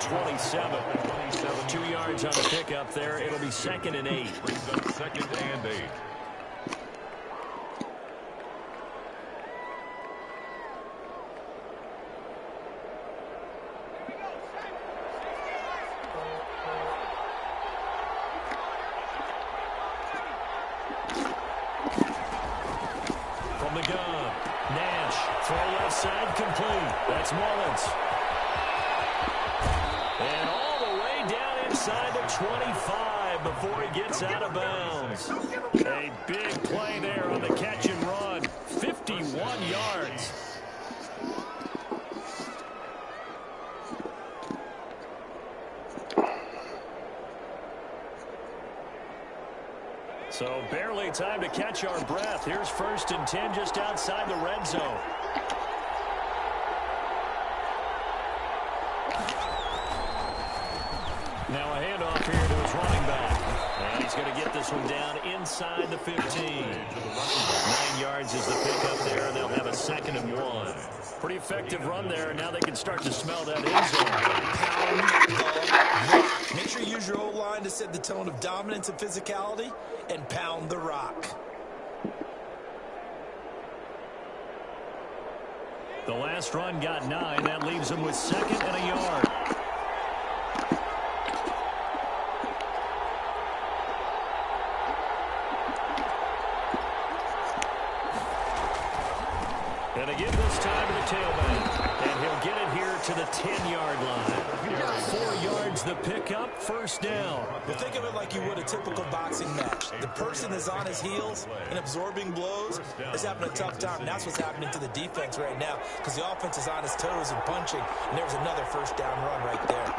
27. 2 yards on the pickup there. It'll be 2nd and 8. Brings up 2nd and 8. From the gun, Nash, throw left side, complete. That's Mullins. And all the way down inside the 25 before he gets out of bounds. A big play there on the catch and run. 51 yards. So barely time to catch our breath. Here's 1st and 10 just outside the red zone. Now a handoff here to his running back. And he's going to get this one down inside the 15. 9 yards is the pickup there, and they'll have a 2nd and 1. Pretty effective run there. Now they can start to smell that end zone. Pound the rock. Make sure you use your O-line to set the tone of dominance and physicality, and pound the rock. The last run got 9. That leaves him with 2nd and a yard. And again this time to the tailback. And he'll get it here to the 10-yard line. 4 yards the pickup, 1st down. Well, think of it like you would a typical boxing match. The person is on his heels and absorbing blows is having a tough time. And that's what's happening to the defense right now, because the offense is on his toes and punching. And there's another 1st down run right there.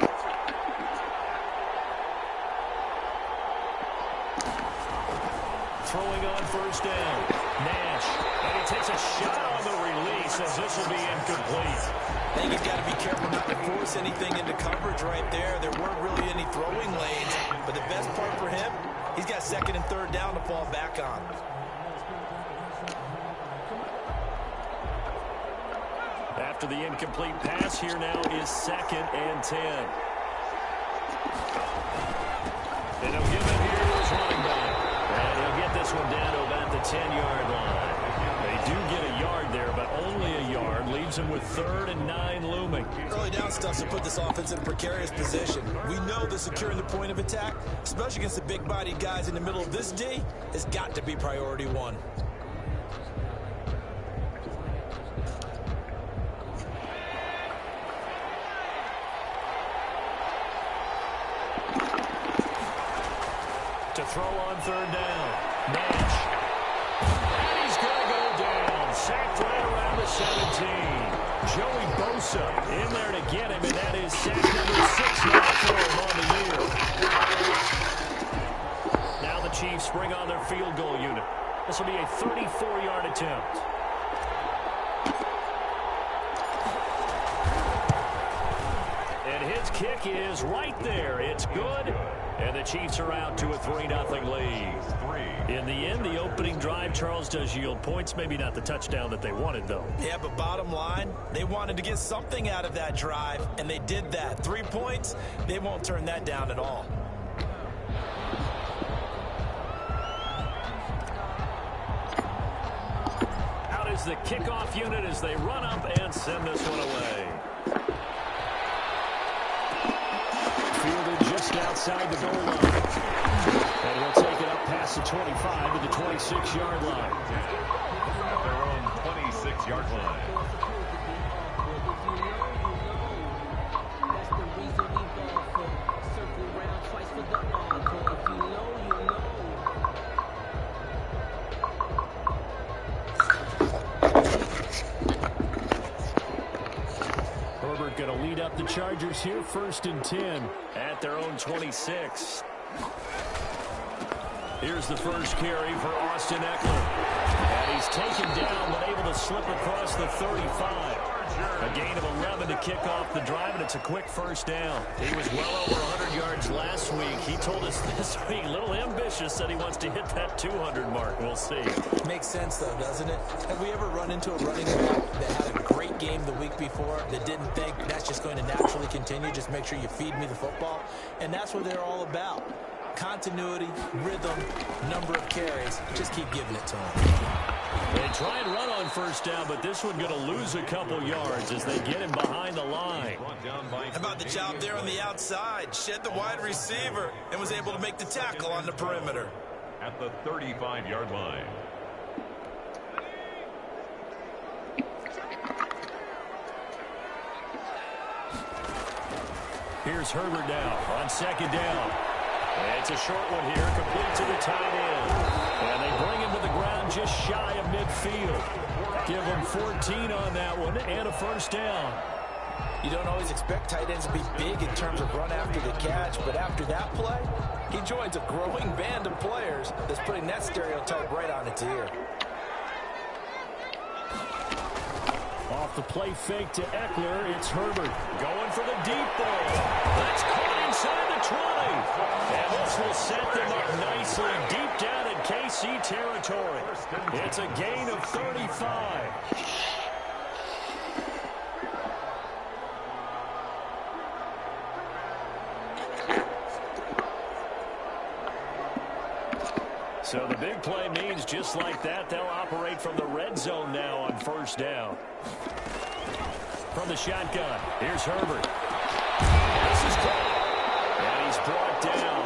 Throwing on 1st down. Nash. And he takes a shot on the release as this will be incomplete. I think he's got to be careful not to force anything into coverage right there. There weren't really any throwing lanes. But the best part for him, he's got 2nd and 3rd down to fall back on. After the incomplete pass, here now is 2nd and 10. And he'll give it here to his running back. And he'll get this one down to about the 10-yard line. They do get a yard there, but only a yard. Leaves him with 3rd and 9 looming. Early down stuff to put this offense in a precarious position. We know that securing the point of attack, especially against the big-bodied guys in the middle of this D, has got to be priority 1. To throw on 3rd down. Nash. And he's going to go down. Sacked right around the 17. Joey Bosa in there to get him, and that is sack number 6 now for him on the year. Now the Chiefs bring on their field goal unit. This will be a 34-yard attempt. And his kick is right there. It's good. And the Chiefs are out to a 3-0 lead. In the end, the opening drive, Charles, does yield points. Maybe not the touchdown that they wanted, though. Yeah, but bottom line, they wanted to get something out of that drive, and they did that. 3 points, they won't turn that down at all. Out is the kickoff unit as they run up and send this one away. Fielded just outside the goal line. And he'll take it up past the 25 to the 26-yard line. At their own 26-yard line. Herbert going to lead up the Chargers here, 1st and 10 at their own 26. Here's the first carry for Austin Eckler. And he's taken down, but able to slip across the 35. A gain of 11 to kick off the drive, and it's a quick 1st down. He was well over 100 yards last week. He told us this week, a little ambitious, that he wants to hit that 200 mark. We'll see. Makes sense, though, doesn't it? Have we ever run into a running back that had a great great game the week before that didn't think that's just going to naturally continue. Just make sure you feed me the football. And that's what they're all about. Continuity, rhythm, number of carries. Just keep giving it to them. They try and run on first down, but this one going to lose a couple yards as they get him behind the line. How about the job there on the outside? Shed the wide receiver and was able to make the tackle on the perimeter. At the 35-yard line. Here's Herbert now on second down. It's a short one here, complete to the tight end. And they bring him to the ground just shy of midfield. Give him 14 on that one and a first down. You don't always expect tight ends to be big in terms of run after the catch, but after that play, he joins a growing band of players that's putting that stereotype right on its ear. Off the play fake to Eckler, it's Herbert going for the deep ball. That's caught inside the 20. And this will set them up nicely deep down in KC territory. It's a gain of 35. So the big play means just like that, they'll operate from the red zone now on first down. From the shotgun, here's Herbert. This is caught. And he's brought down.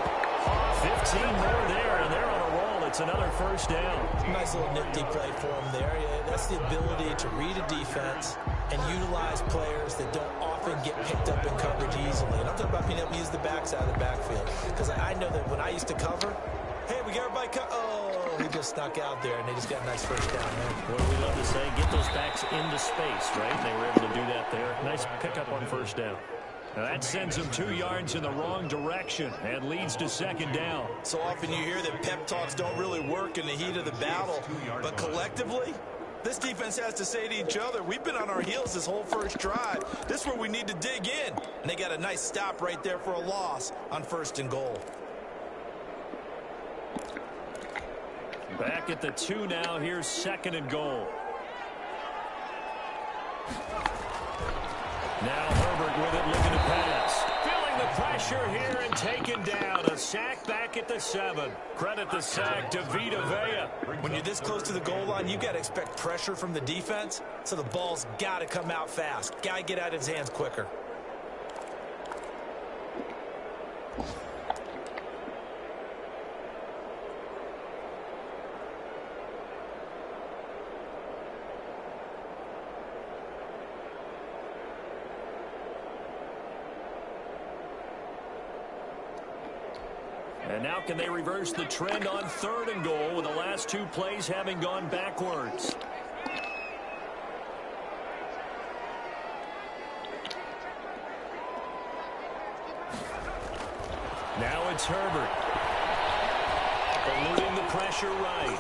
15 more there, and they're on a roll. It's another first down. Nice little nifty play for him there. Yeah, that's the ability to read a defense and utilize players that don't often get picked up in coverage easily. And I'm talking about being able to use the backside of the backfield. Because I know that when I used to cover, hey, we got everybody cut. Oh, he just snuck out there, and they just got a nice first down there. What do we love to say? Get those backs into space, right? They were able to do that there. Nice pickup on first down. Now that sends them 2 yards in the wrong direction and leads to second down. So often you hear that pep talks don't really work in the heat of the battle, but collectively, this defense has to say to each other, we've been on our heels this whole first drive. This is where we need to dig in. And they got a nice stop right there for a loss on first and goal. Back at the 2 now. Here's second and goal. Now Herbert with it, looking to pass. Feeling the pressure here and taken down. A sack back at the 7. Credit the sack to Vita Vea. When you're this close to the goal line, you got to expect pressure from the defense. So the ball's got to come out fast. Got to get out of his hands quicker. And now can they reverse the trend on third and goal with the last 2 plays having gone backwards? Now it's Herbert. Eluding the pressure right.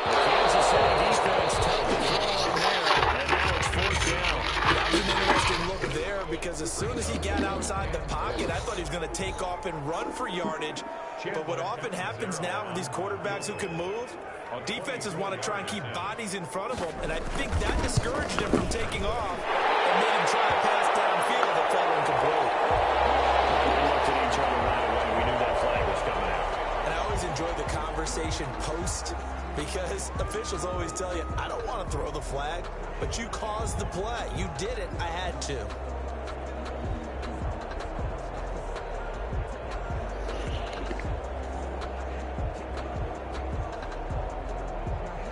The Kansas City defense tough to throw on there, and now it's fourth down. That was an interesting look there because as soon as he got outside the pocket, I thought he was going to take off and run for yardage. But what often happens now with these quarterbacks who can move, defenses want to try and keep bodies in front of them. And I think that discouraged him from taking off and made him try to pass downfield that fell incomplete. We looked at each other right away. We knew that flag was coming out. And I always enjoy the conversation post because officials always tell you, I don't want to throw the flag, but you caused the play. You did it. I had to.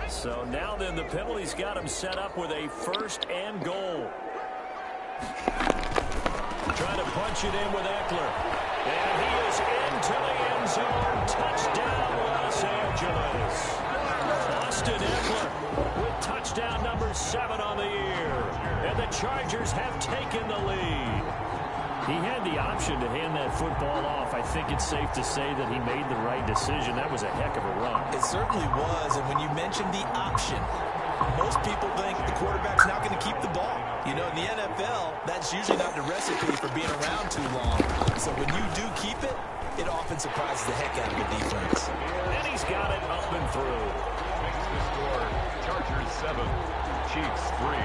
So now then the penalty's got him set up with a first and goal. Trying to punch it in with Eckler. And he is into the end zone. Touchdown, Los Angeles. Austin Eckler with touchdown number 7 on the year. And the Chargers have taken the lead. He had the option to hand that football off. I think it's safe to say that he made the right decision. That was a heck of a run. It certainly was. And when you mentioned the option, most people think the quarterback's not going to keep the ball. You know, in the NFL, that's usually not the recipe for being around too long. So when you do keep it, it often surprises the heck out of the defense. And he's got it up and through. Makes the score Chargers 7, Chiefs 3.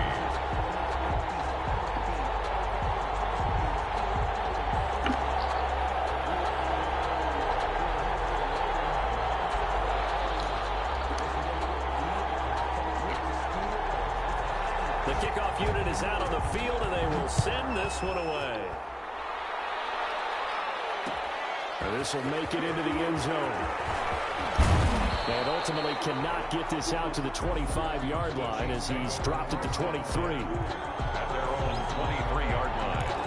The kickoff unit is out on the field, and they will send this one away. And this will make it into the end zone. And ultimately cannot get this out to the 25-yard line as he's dropped at the 23. At their own 23-yard line.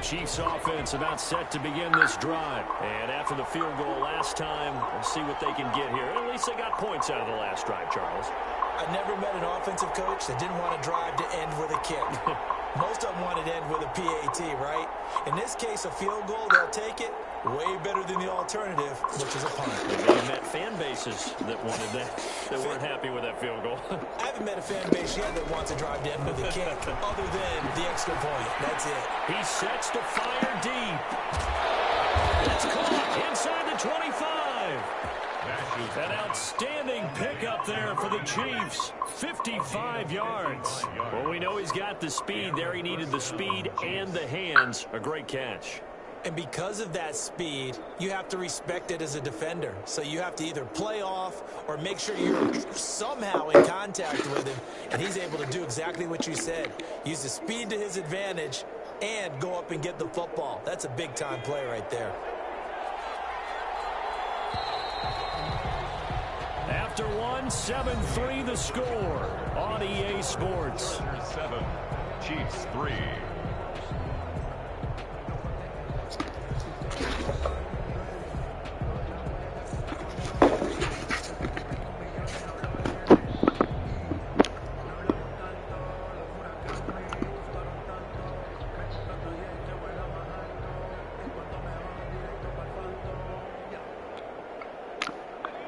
Chiefs offense about set to begin this drive. And after the field goal last time, we'll see what they can get here. At least they got points out of the last drive, Charles. I never met an offensive coach that didn't want to drive to end with a kick. Most of them wanted to end with a PAT, right? In this case, a field goal, they'll take it. Way better than the alternative, which is a punt. They met fan bases that wanted that weren't happy with that field goal. I haven't met a fan base yet that wants to drive to end with a kick, other than the extra point. That's it. He sets to fire deep. It's caught inside the 25. An outstanding pickup there for the Chiefs. 55 yards. Well, we know he's got the speed there. He needed the speed and the hands. A great catch. And because of that speed, you have to respect it as a defender. So you have to either play off or make sure you're somehow in contact with him. And he's able to do exactly what you said. Use the speed to his advantage and go up and get the football. That's a big-time play right there. After one, 7-3 the score on EA Sports. 7, Chiefs 3.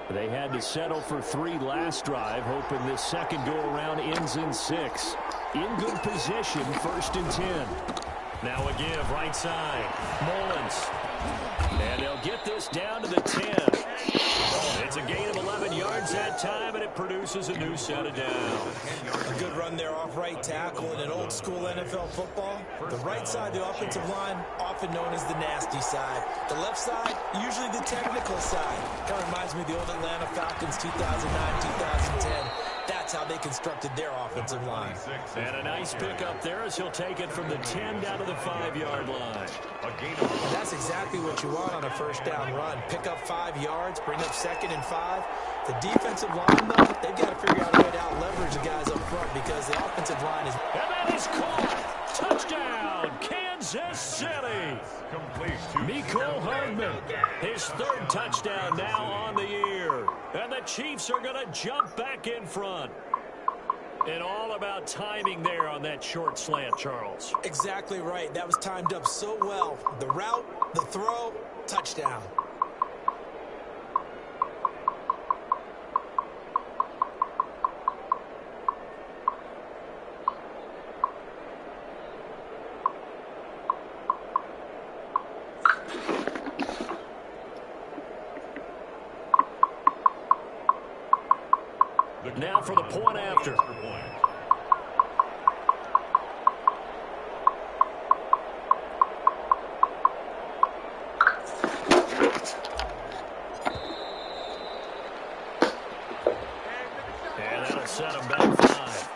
They had to settle for 3 last drive, hoping this second go-around ends in 6. In good position, 1st and 10. Now a give, right side. Mullins. And they'll get this down to the 10. It's a gain of 11 yards that time, and it produces a new set of downs. A good run there off right tackle in an old-school NFL football. The right side, the offensive line, often known as the nasty side. The left side, usually the technical side. Kind of reminds me of the old Atlanta Falcons 2009-2010. That's how they constructed their offensive line. And a nice pickup there as he'll take it from the 10 down to the 5-yard line. And that's exactly what you want on a first down run. Pick up 5 yards, bring up 2nd and 5. The defensive line, though, they've got to figure out a way to out-leverage the guys up front because the offensive line is... And that is caught. Touchdown, Kansas City. Mecole Hardman, his 3rd touchdown now on the year. And the Chiefs are going to jump back in front. And all about timing there on that short slant, Charles. Exactly right. That was timed up so well. The route, the throw, touchdown. Now for the point after. And that'll set him back 5.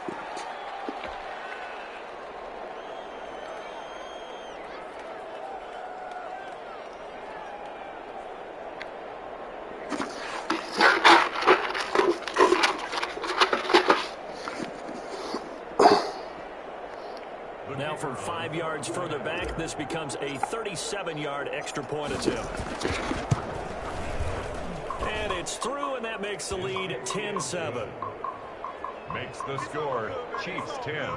Now from 5 yards further back, this becomes a 37-yard extra point attempt. And it's through, and that makes the lead 10-7. Makes the score Chiefs 10,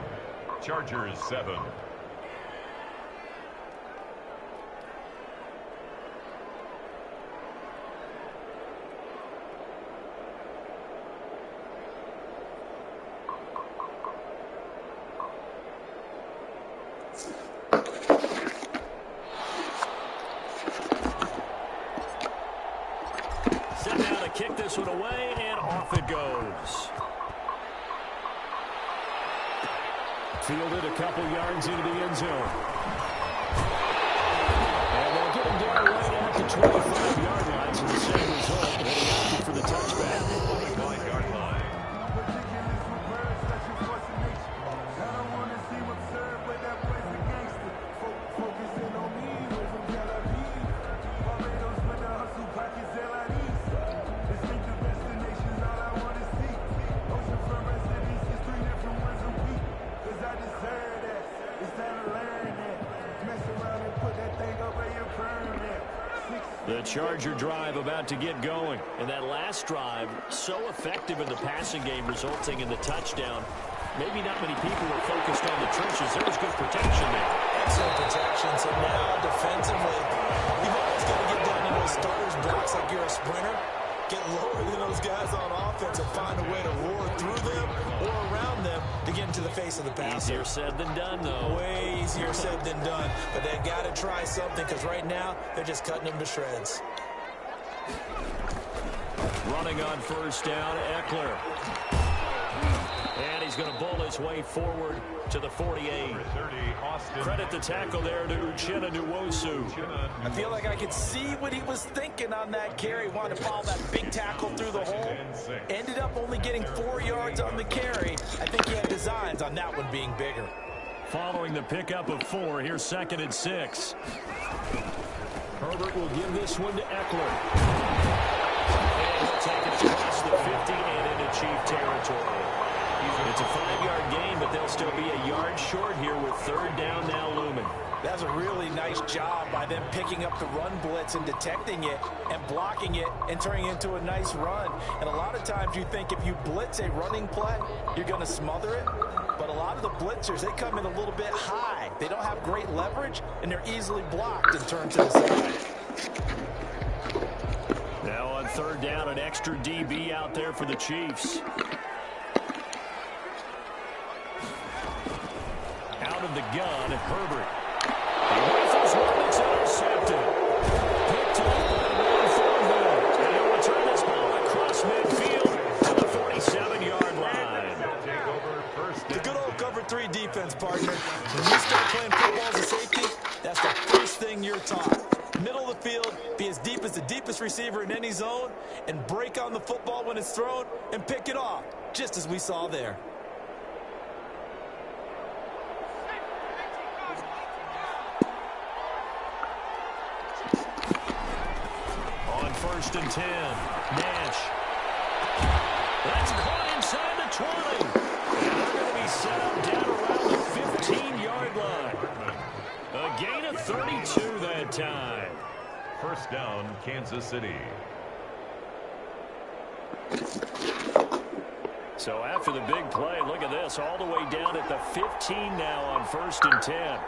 Chargers 7. Set down a kick this one away, and off it goes. Fielded a couple yards into the end zone. And they'll get him down right at the 25-yard line, so the same result, but he opted for the touchback. 25-yard line. The Charger drive about to get going. And that last drive, so effective in the passing game, resulting in the touchdown. Maybe not many people were focused on the trenches. There was good protection there. Excellent protection. So now, defensively, you've always got to get down in those starters' blocks like you're a sprinter. Get lower than those guys on offense and find a way to roar through them or around them to get into the face of the passer. Easier said than done, though. Way easier said than done. But they've got to try something because right now they're just cutting them to shreds. Running on first down, Eckler. And he's going to bowl his way forward to the 48. Credit the tackle there to Uchenna Nwosu. I feel like I could see what he was thinking on that carry. Wanted to follow that big tackle through the hole. Ended up only getting 4 yards on the carry. I think he had designs on that one being bigger. Following the pickup of 4, here's 2nd and 6. Herbert will give this one to Eckler. And he'll take it across the 50 and into Chief territory. It's a 5-yard gain, but they'll still be a yard short here with 3rd down now looming. That's a really nice job by them picking up the run blitz and detecting it and blocking it and turning it into a nice run. And a lot of times you think if you blitz a running play, you're going to smother it. But a lot of the blitzers, they come in a little bit high. They don't have great leverage, and they're easily blocked and turned to the side. Now on 3rd down, an extra DB out there for the Chiefs. Out of the gun, Herbert. He rifles one, it's intercepted. Picked up by Will Thornhill. And he'll return this ball across midfield to the 47-yard line. The good old cover 3 defense, partner. When you start playing football as a safety, that's the first thing you're taught. Middle of the field, be as deep as the deepest receiver in any zone, and break on the football when it's thrown and pick it off, just as we saw there. On 1st and 10, Nash. That's caught inside the 20. And they're going to be set up down around the 15-yard line. A gain of 32 that time. 1st down, Kansas City. So after the big play, look at this, all the way down at the 15 now on 1st and 10.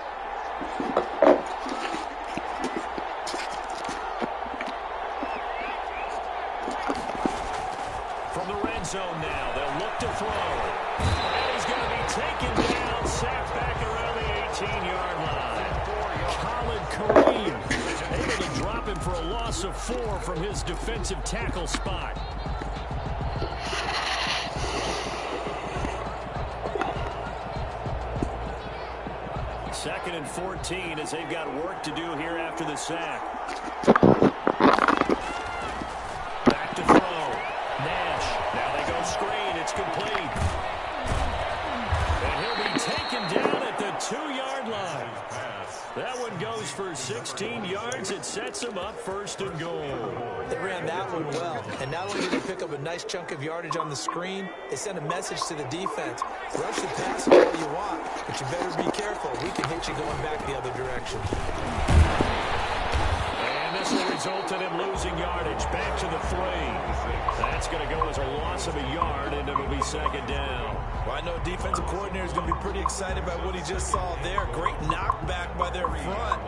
From the red zone now, they'll look to throw. And he's going to be taken down, sacked back around the 18-yard line. Khalid Kareem able to drop him for a loss of 4 from his defensive tackle spot. Second and 14 as they've got work to do here after the sack. Back to throw. Nash. Now they go screen. It's complete. And he'll be taken down at the 2-yard line. That one goes for 16 yards. It sets him up 1st and goal. They ran that one well. And not only did they pick up a nice chunk of yardage on the screen, they sent a message to the defense. Rush the pass all you want, but you better be careful. We can hit you going back the other direction. And this will result in him losing yardage. Back to the 3. That's going to go as a loss of a yard, and it'll be 2nd down. Well, I know defensive coordinator is going to be pretty excited about what he just saw there. Great knockback by their front.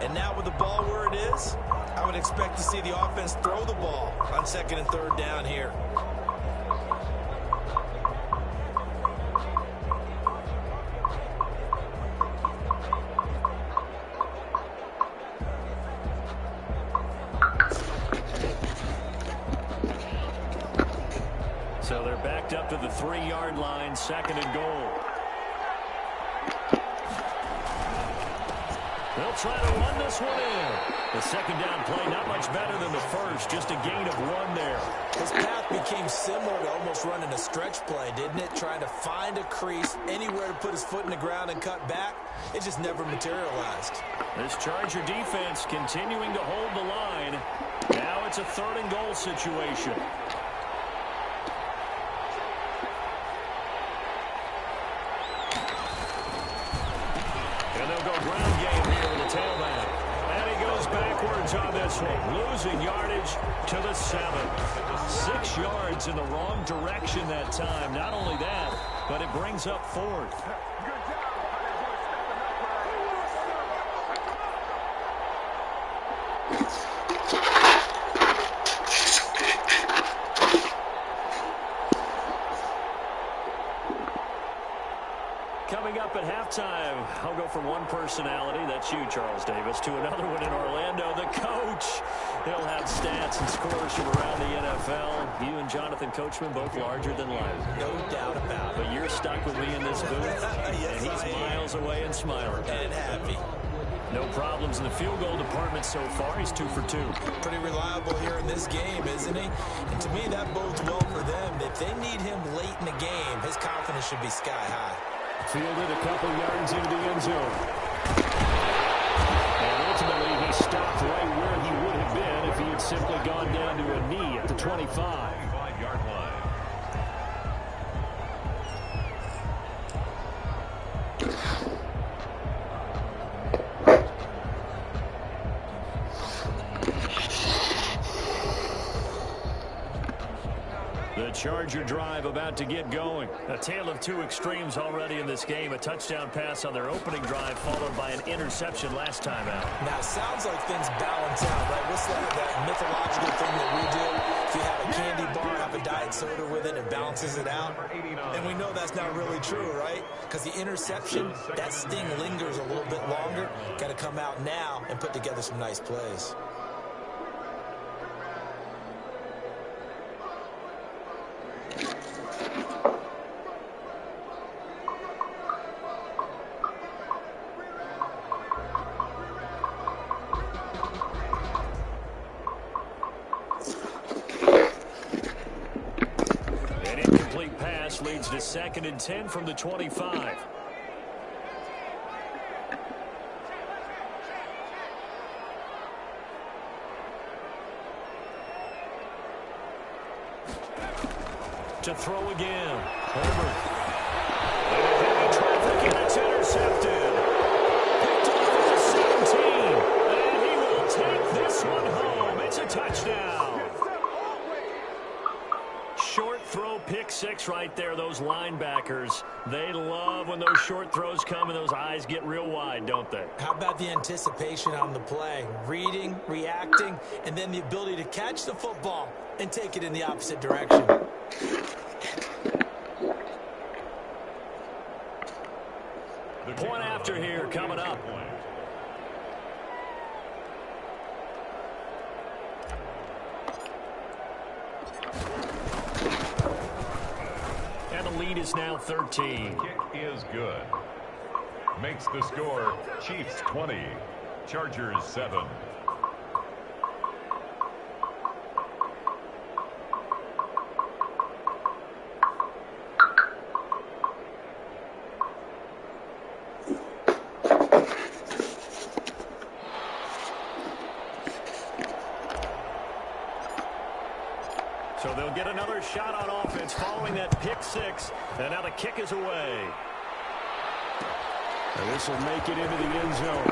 And now with the ball where it is, I would expect to see the offense throw the ball on 2nd and 3rd down here. So they're backed up to the 3-yard line, 2nd and goal. They'll try to run this one in. The 2nd down play not much better than the first, just a gain of 1 there. His path became similar to almost running a stretch play, didn't it? Trying to find a crease, anywhere to put his foot in the ground and cut back. It just never materialized. This Charger defense continuing to hold the line. Now it's a 3rd and goal situation. And they'll go ground game here with the tailback. And he goes backwards on this one, losing yardage to the 7. 6 yards in the wrong direction that time. Not only that, but it brings up 4th. Coming up at halftime, I'll go from one personality, that's you, Charles Davis, to another one in Orlando, the coach. He'll have stats and scores from around the NFL. You and Jonathan Coachman both larger than life. No doubt about it. But you're stuck with me in this booth, Yes, and he's miles away and smiling. And happy. No problems in the field goal department so far. He's 2 for 2. Pretty reliable here in this game, isn't he? And to me, that bodes well for them. If they need him late in the game, his confidence should be sky high. Fielded a couple yards into the end zone. And ultimately, he stopped right where he would have been if he had simply gone down to a knee at the 25. 5-yard line. The Charger drive about to get going. A tale of 2 extremes already in this game. A touchdown pass on their opening drive, followed by an interception last time out. Now, it sounds like things balance out, right? What's that mythological thing that we do? If you have a candy bar, have a diet soda with it, it balances it out. And we know that's not really true, right? Because the interception, that sting lingers a little bit longer. Got to come out now and put together some nice plays. An incomplete pass leads to 2nd and 10 from the 25. To throw again. Herbert. And heavy traffic, and it's intercepted. Picked off at the 17. And he will take this one home. It's a touchdown. Short throw, pick 6 right there. Those linebackers, they love when those short throws come and those eyes get real wide, don't they? How about the anticipation on the play? Reading, reacting, and then the ability to catch the football and take it in the opposite direction. Point after here coming up. And the lead is now 13. Kick is good. Makes the score Chiefs 20, Chargers 7. So they'll get another shot on offense following that pick 6. And now the kick is away. And this will make it into the end zone.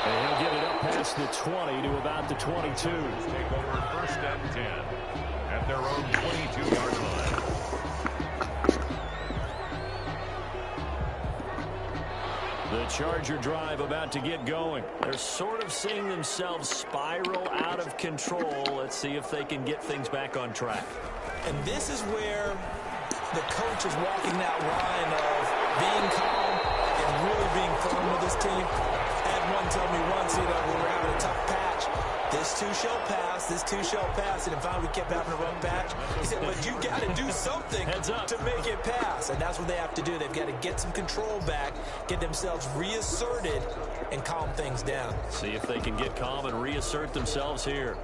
And he'll get it up past the 20 to about the 22. Take over 1st and 10 at their own 22-yard line. The Charger drive about to get going. They're sort of seeing themselves spiral out of control. Let's see if they can get things back on track. And this is where the coach is walking that line of being calm and really being firm with his team. I had one tell me once, we were having a tough patch. This too shall pass. This too shall pass. And if finally we kept having a rough patch, he said, but you got to do something to make it pass. And that's what they have to do. They've got to get some control back, get themselves reasserted, and calm things down. See if they can get calm and reassert themselves here.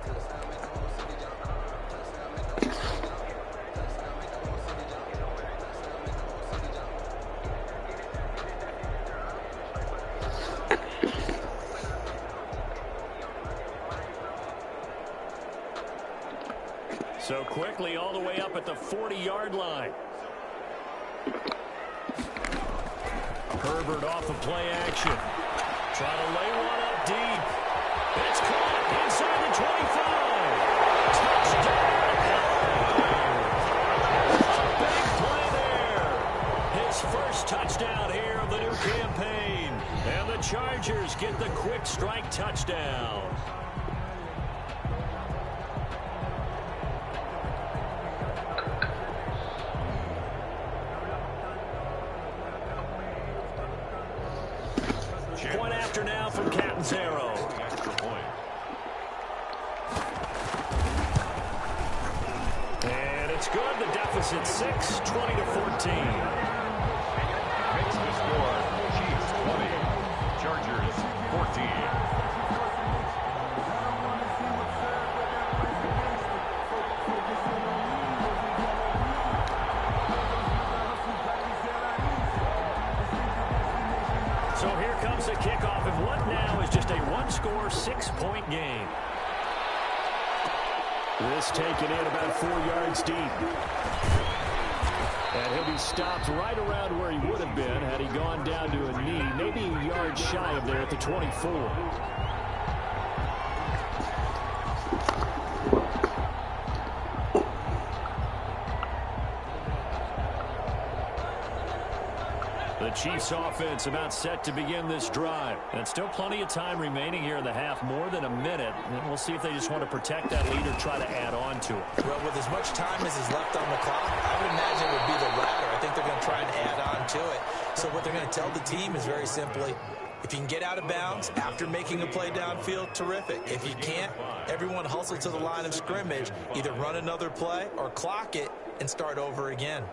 So quickly all the way up at the 40-yard line. Herbert off of play action. Trying to lay one up deep. It's caught inside the 25. Touchdown! A big play there. His first touchdown here of the new campaign. And the Chargers get the quick strike touchdown. Point after now from Catanzaro. And it's good. The deficit 6, 20-14. Makes the score. Chiefs 20. Chargers 14. So here comes the kickoff, and what now is just a one-score, 6-point game. This taken in about 4 yards deep. And he'll be stopped right around where he would have been had he gone down to a knee, maybe a yard shy of there at the 24. The Chiefs offense about set to begin this drive. And still plenty of time remaining here in the half, more than a minute. And we'll see if they just want to protect that lead or try to add on to it. Well, with as much time as is left on the clock, I would imagine it would be the latter. I think they're going to try and add on to it. So what they're going to tell the team is very simply, if you can get out of bounds after making a play downfield, terrific. If you can't, everyone hustle to the line of scrimmage, either run another play or clock it and start over again.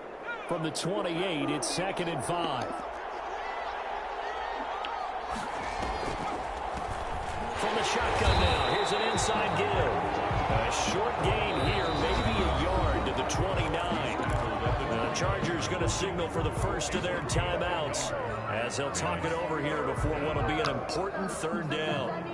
From the 28, it's 2nd and 5. From the shotgun now, here's an inside give. A short gain here, maybe a yard to the 29. The Chargers going to signal for the first of their timeouts as they'll talk it over here before what will be an important 3rd down.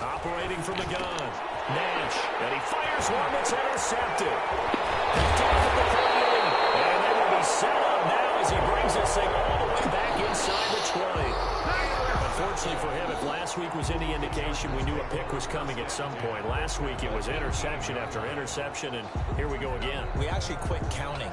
Operating from the gun. Nash. And he fires one that's intercepted. Picked off at the 38. And they will be set up now as he brings this thing all the way back inside the 20. Unfortunately for him, if last week was any indication, we knew a pick was coming at some point. Last week it was interception after interception, and here we go again. We actually quit counting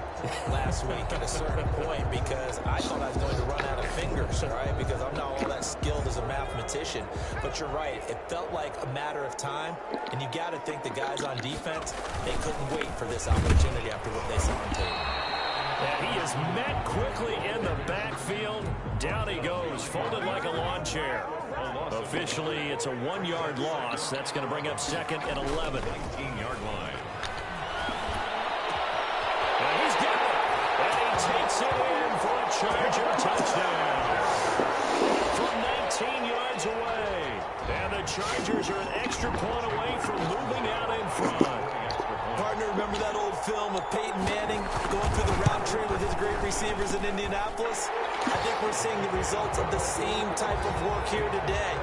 last week at a certain point because I thought I was going to run out of fingers, right? Because I'm not all that skilled as a mathematician. But you're right. It felt like a matter of time, and you got to think the guys on defense, they couldn't wait for this opportunity after what they saw on tape. And he is met quickly in the backfield. Down he goes, folded like a lawn chair. Officially, it's a 1-yard loss. That's going to bring up 2nd and 11. 18-yard line. And he's got it. And he takes it in for a Charger touchdown. From 19 yards away. And the Chargers are an extra point away from moving out in front. Partner, remember that old film of Peyton Manning going through the route tree with his great receivers in Indianapolis? I think we're seeing the results of the same type of work here today.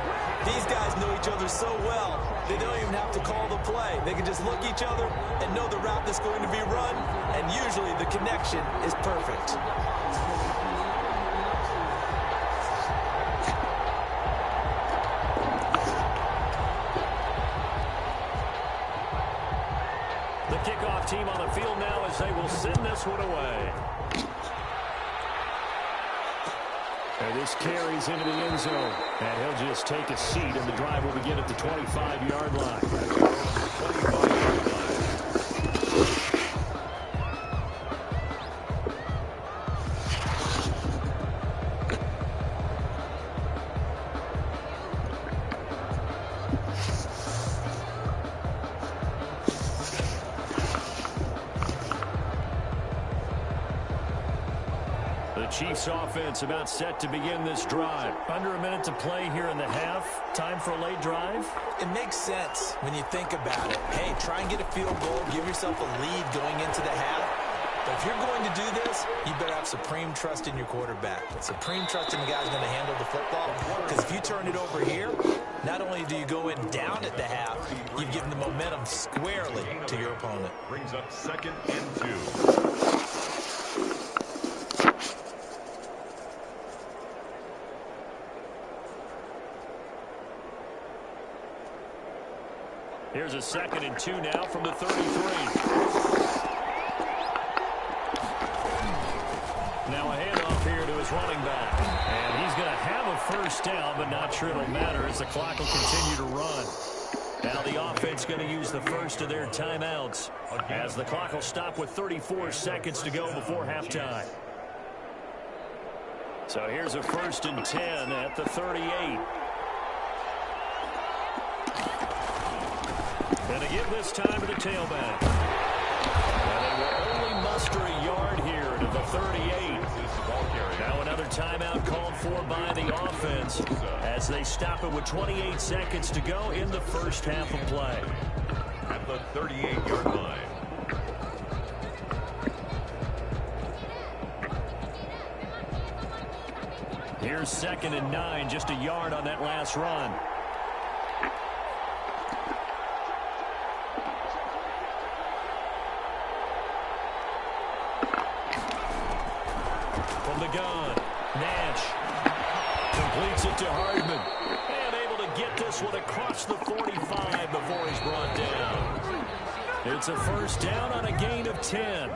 These guys know each other so well, they don't even have to call the play. They can just look each other and know the route that's going to be run, and usually the connection is perfect. The kickoff team on the field now as they will send this one away. And this carries into the end zone. And he'll just take a seat, and the drive will begin at the 25-yard line. 25-yard line. Chiefs offense about set to begin this drive. Under a minute to play here in the half. Time for a late drive. It makes sense when you think about it. Hey, try and get a field goal. Give yourself a lead going into the half. But if you're going to do this, you better have supreme trust in your quarterback. Supreme trust in the guy who's going to handle the football. Because if you turn it over here, not only do you go in down at the half, you've given the momentum squarely to your opponent. Brings up 2nd and 2. Here's a 2nd and 2 now from the 33. Now a handoff here to his running back. And he's going to have a first down, but not sure it'll matter as the clock will continue to run. Now the offense going to use the first of their timeouts as the clock will stop with 34 seconds to go before halftime. So here's a 1st and 10 at the 38. And to give this time to the tailback. And they will only muster a yard here to the 38. Now another timeout called for by the offense as they stop it with 28 seconds to go in the first half of play. At the 38-yard line. Here's 2nd and 9, just a yard on that last run. From the gun, Nash completes it to Hardman. And able to get this one across the 45 before he's brought down. It's a first down on a gain of 10.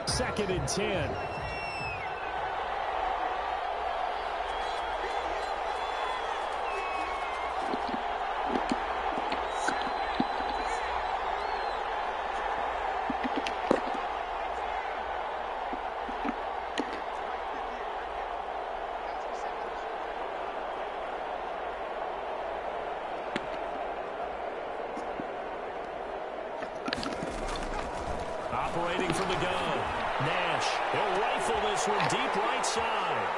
Second and 10. Operating from the gun. Nash, he'll rifle this one deep right side.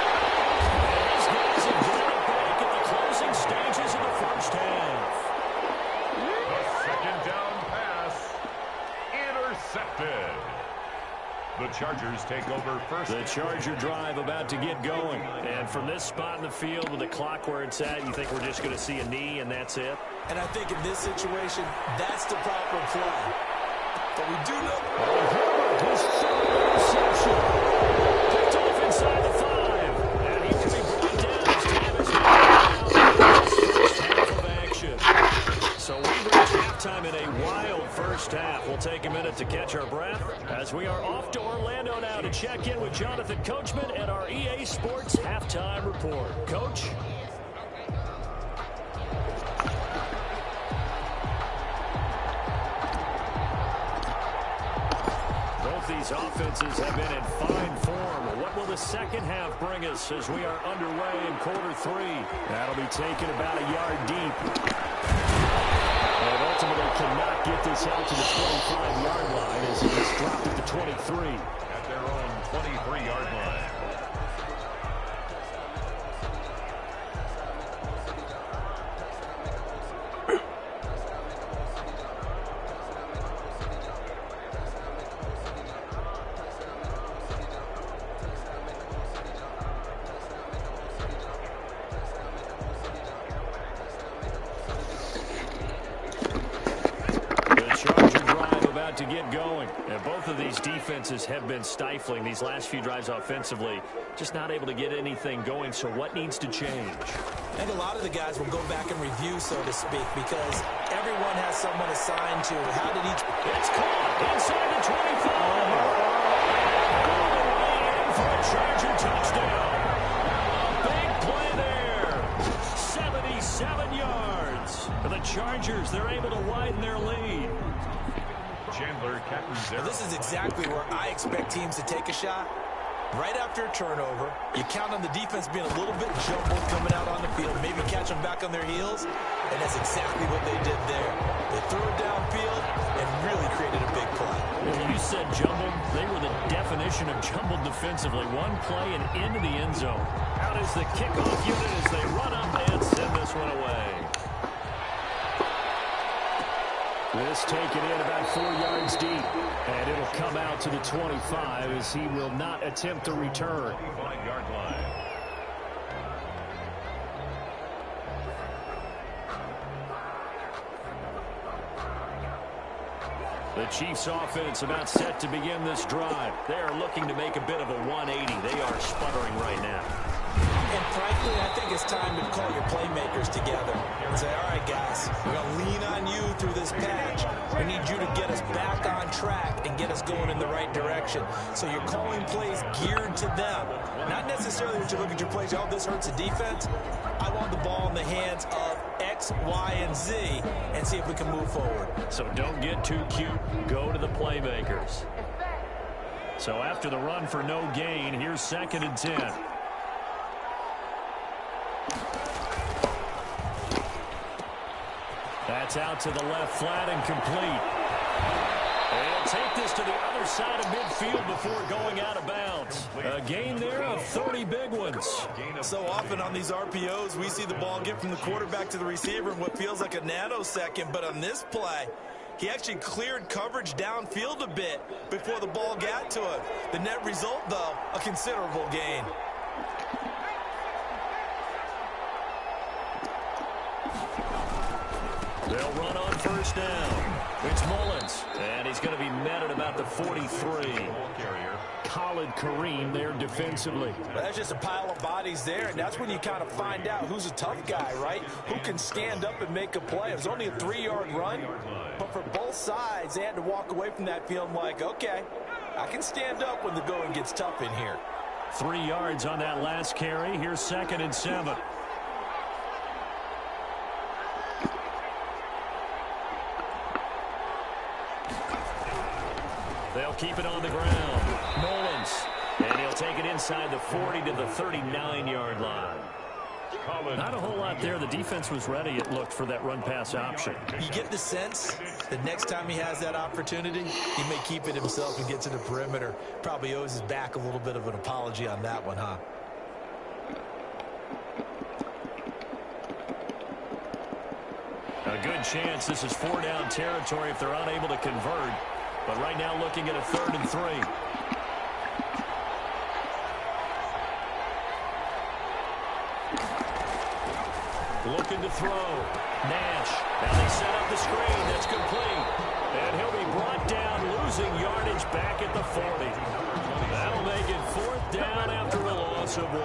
And these guys have got it back in the closing stages of the first half. The 2nd down pass intercepted. The Chargers take over first. The Charger drive about to get going. And from this spot in the field with the clock where it's at, you think we're just going to see a knee and that's it? And I think in this situation, that's the proper play. But we do know. His third interception. Picked off inside the 5. And he will be brought down as time is running out in this first half of action. So we've reached halftime in a wild first half. We'll take a minute to catch our breath as we are off to Orlando now to check in with Jonathan Coachman and our EA Sports Halftime Report. Coach? These offenses have been in fine form. What will the second half bring us as we are underway in quarter 3? That'll be taken about a yard deep. And ultimately cannot get this out to the 25-yard line as he's dropped at the 23. At their own 23-yard line. To get going. And both of these defenses have been stifling these last few drives offensively. Just not able to get anything going. So what needs to change? I think a lot of the guys will go back and review, so to speak, because everyone has someone assigned to how did each... It's caught inside the 25. In for a Charger touchdown. A big play there. 77 yards. For the Chargers, they're able to widen their lead. Chandler Catanzaro. This is exactly where I expect teams to take a shot. Right after a turnover, you count on the defense being a little bit jumbled coming out on the field, maybe catch them back on their heels, and that's exactly what they did there. They threw it downfield and really created a big play. You said jumbled. They were the definition of jumbled defensively. One play and into the end zone. Out is the kickoff unit as they run up and send this one away. This taken in about 4 yards deep, and it'll come out to the 25 as he will not attempt to return. 5-yard line. The Chiefs offense about set to begin this drive. They are looking to make a bit of a 180. They are sputtering right now. And frankly, I think it's time to call your playmakers together and say, all right, guys, we're going to lean on you through this patch. We need you to get us back on track and get us going in the right direction. So you're calling plays geared to them. Not necessarily when you look at your plays, oh, this hurts the defense. I want the ball in the hands of X, Y, and Z and see if we can move forward. So don't get too cute. Go to the playmakers. So after the run for no gain, here's 2nd and 10. That's out to the left flat and complete. They'll take this to the other side of midfield before going out of bounds. A gain there of 30 big ones. So often on these RPOs, we see the ball get from the quarterback to the receiver in what feels like a nanosecond. But on this play, he actually cleared coverage downfield a bit before the ball got to him. The net result, though, a considerable gain. They'll run on 1st down. It's Mullins, and he's going to be met at about the 43. Khalid Kareem there defensively. That's just a pile of bodies there, and that's when you kind of find out who's a tough guy, right? Who can stand up and make a play. It was only a 3-yard run, but for both sides, they had to walk away from that feeling like, okay, I can stand up when the going gets tough in here. 3 yards on that last carry. Here's 2nd and 7. They'll keep it on the ground. Mullins. And he'll take it inside the 40 to the 39-yard line. Not a whole lot there. The defense was ready, it looked, for that run-pass option. You get the sense that next time he has that opportunity, he may keep it himself and get to the perimeter. Probably owes his back a little bit of an apology on that one, huh? A good chance this is 4-down territory if they're unable to convert. But right now looking at a 3rd and 3. Looking to throw. Nash. Now they set up the screen. That's complete. And he'll be brought down, losing yardage back at the 40. That'll make it 4th down after a loss of 1.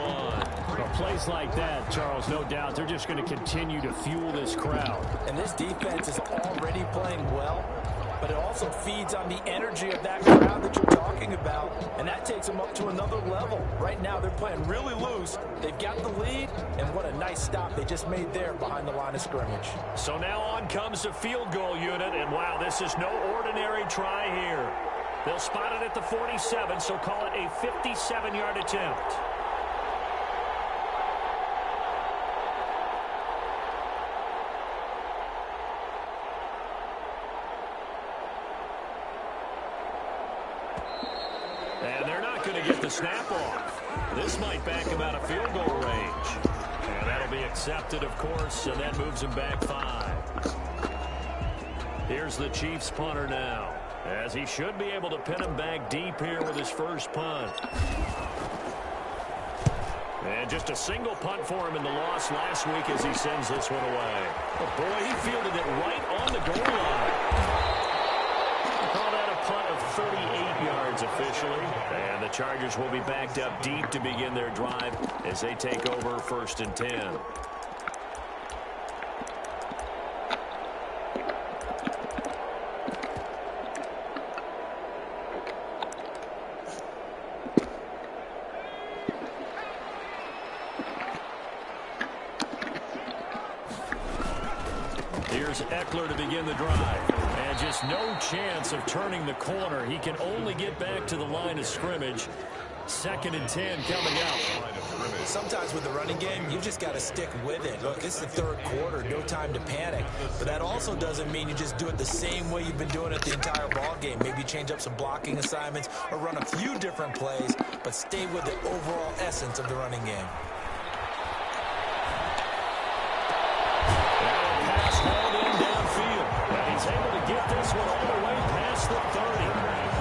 Well, plays like that, Charles, no doubt, they're just going to continue to fuel this crowd. And this defense is already playing well, but it also feeds on the energy of that crowd that you're talking about, and that takes them up to another level. Right now, they're playing really loose. They've got the lead, and what a nice stop they just made there behind the line of scrimmage. So now on comes the field goal unit, and wow, this is no ordinary try here. They'll spot it at the 47, so call it a 57-yard attempt. And they're not going to get the snap off. This might back him out of field goal range. And that'll be accepted, of course, and that moves him back 5. Here's the Chiefs punter now, as he should be able to pin him back deep here with his first punt. And just a single punt for him in the loss last week as he sends this one away. Oh boy, he fielded it right on the goal line. Call that a yards officially. And the Chargers will be backed up deep to begin their drive as they take over 1st and 10. Here's Eckler to begin the drive. And just no chance of turning the corner. He can only get back to the line of scrimmage. 2nd and 10 coming out. Sometimes with the running game, you just got to stick with it. Look, it's the 3rd quarter, no time to panic. But that also doesn't mean you just do it the same way you've been doing it the entire ball game. Maybe change up some blocking assignments or run a few different plays, but stay with the overall essence of the running game. He's able to get this one all the way past the 30.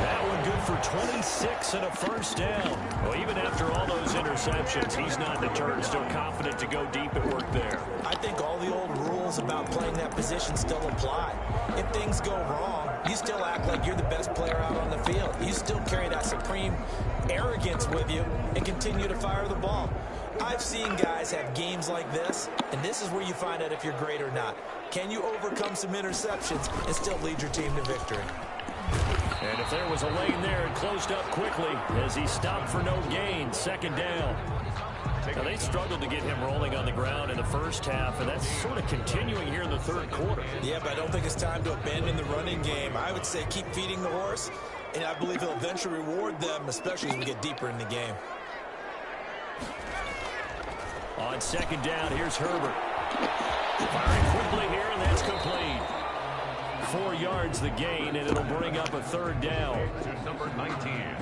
That one good for 26 and a 1st down. Well, even after all those interceptions, he's not deterred, still confident to go deep at work there. I think all the old rules about playing that position still apply. If things go wrong, you still act like you're the best player out on the field. You still carry that supreme arrogance with you and continue to fire the ball. I've seen guys have games like this, and this is where you find out if you're great or not. Can you overcome some interceptions and still lead your team to victory? And if there was a lane there, it closed up quickly as he stopped for no gain. 2nd down. Now, they struggled to get him rolling on the ground in the 1st half, and that's sort of continuing here in the 3rd quarter. Yeah, but I don't think it's time to abandon the running game. I would say keep feeding the horse, and I believe he'll eventually reward them, especially as we get deeper in the game. On 2nd down, here's Herbert. Firing quickly here, and that's complete. 4 yards the gain, and it'll bring up a 3rd down. To number 19.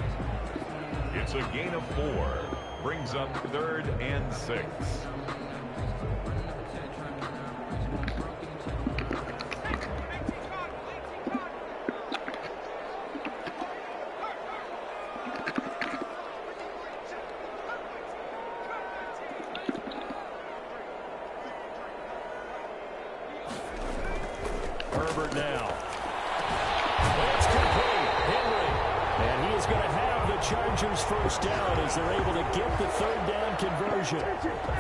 It's a gain of 4. Brings up 3rd and 6. Herbert now. It's complete. Henry. And he is going to have the Chargers 1st down as they're able to get the 3rd down conversion.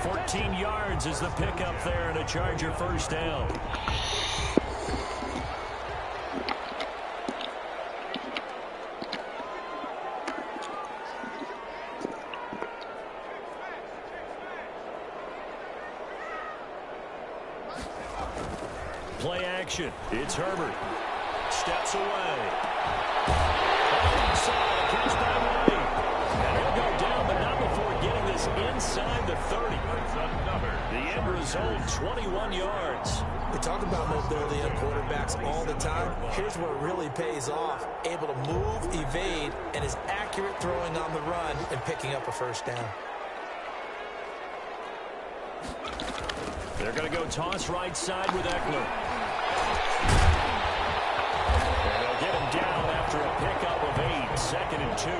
14 yards is the pickup there and a Charger 1st down. Play action. It's Herbert. Steps away. Inside. Catch by White. And he'll go down, but not before getting this inside the 30. The end result, 21 yards. We talk about mobility in quarterbacks all the time. Here's where it really pays off. Able to move, evade, and is accurate throwing on the run and picking up a 1st down. They're going to go toss right side with Eckler. And they'll get him down after a pickup of 8, 2nd and 2.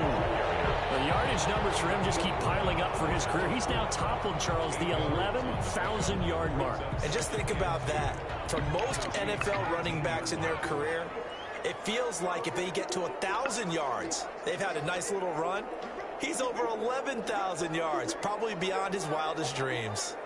The yardage numbers for him just keep piling up for his career. He's now toppled, Charles, the 11,000-yard mark. And just think about that. For most NFL running backs in their career, it feels like if they get to 1,000 yards, they've had a nice little run. He's over 11,000 yards, probably beyond his wildest dreams.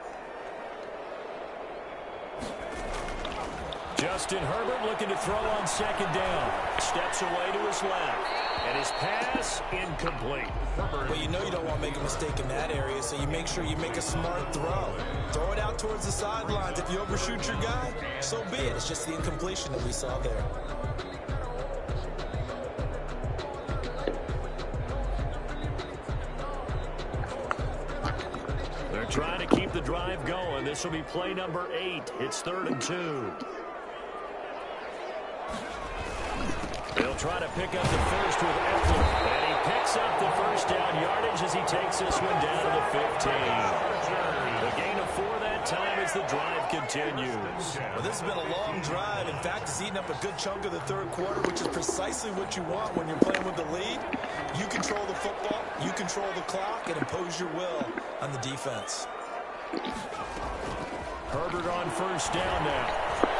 Justin Herbert looking to throw on 2nd down. Steps away to his left. And his pass incomplete. Well, you know you don't want to make a mistake in that area, so you make sure you make a smart throw. Throw it out towards the sidelines. If you overshoot your guy, so be it. It's just the incompletion that we saw there. They're trying to keep the drive going. This will be play number 8. It's 3rd and 2. They'll try to pick up the first with Eckler. And he picks up the 1st down yardage as he takes this one down to the 15. The gain of 4 that time as the drive continues. Well, this has been a long drive. In fact, it's eaten up a good chunk of the 3rd quarter, which is precisely what you want when you're playing with the lead. You control the football, you control the clock, and impose your will on the defense. Herbert on 1st down now.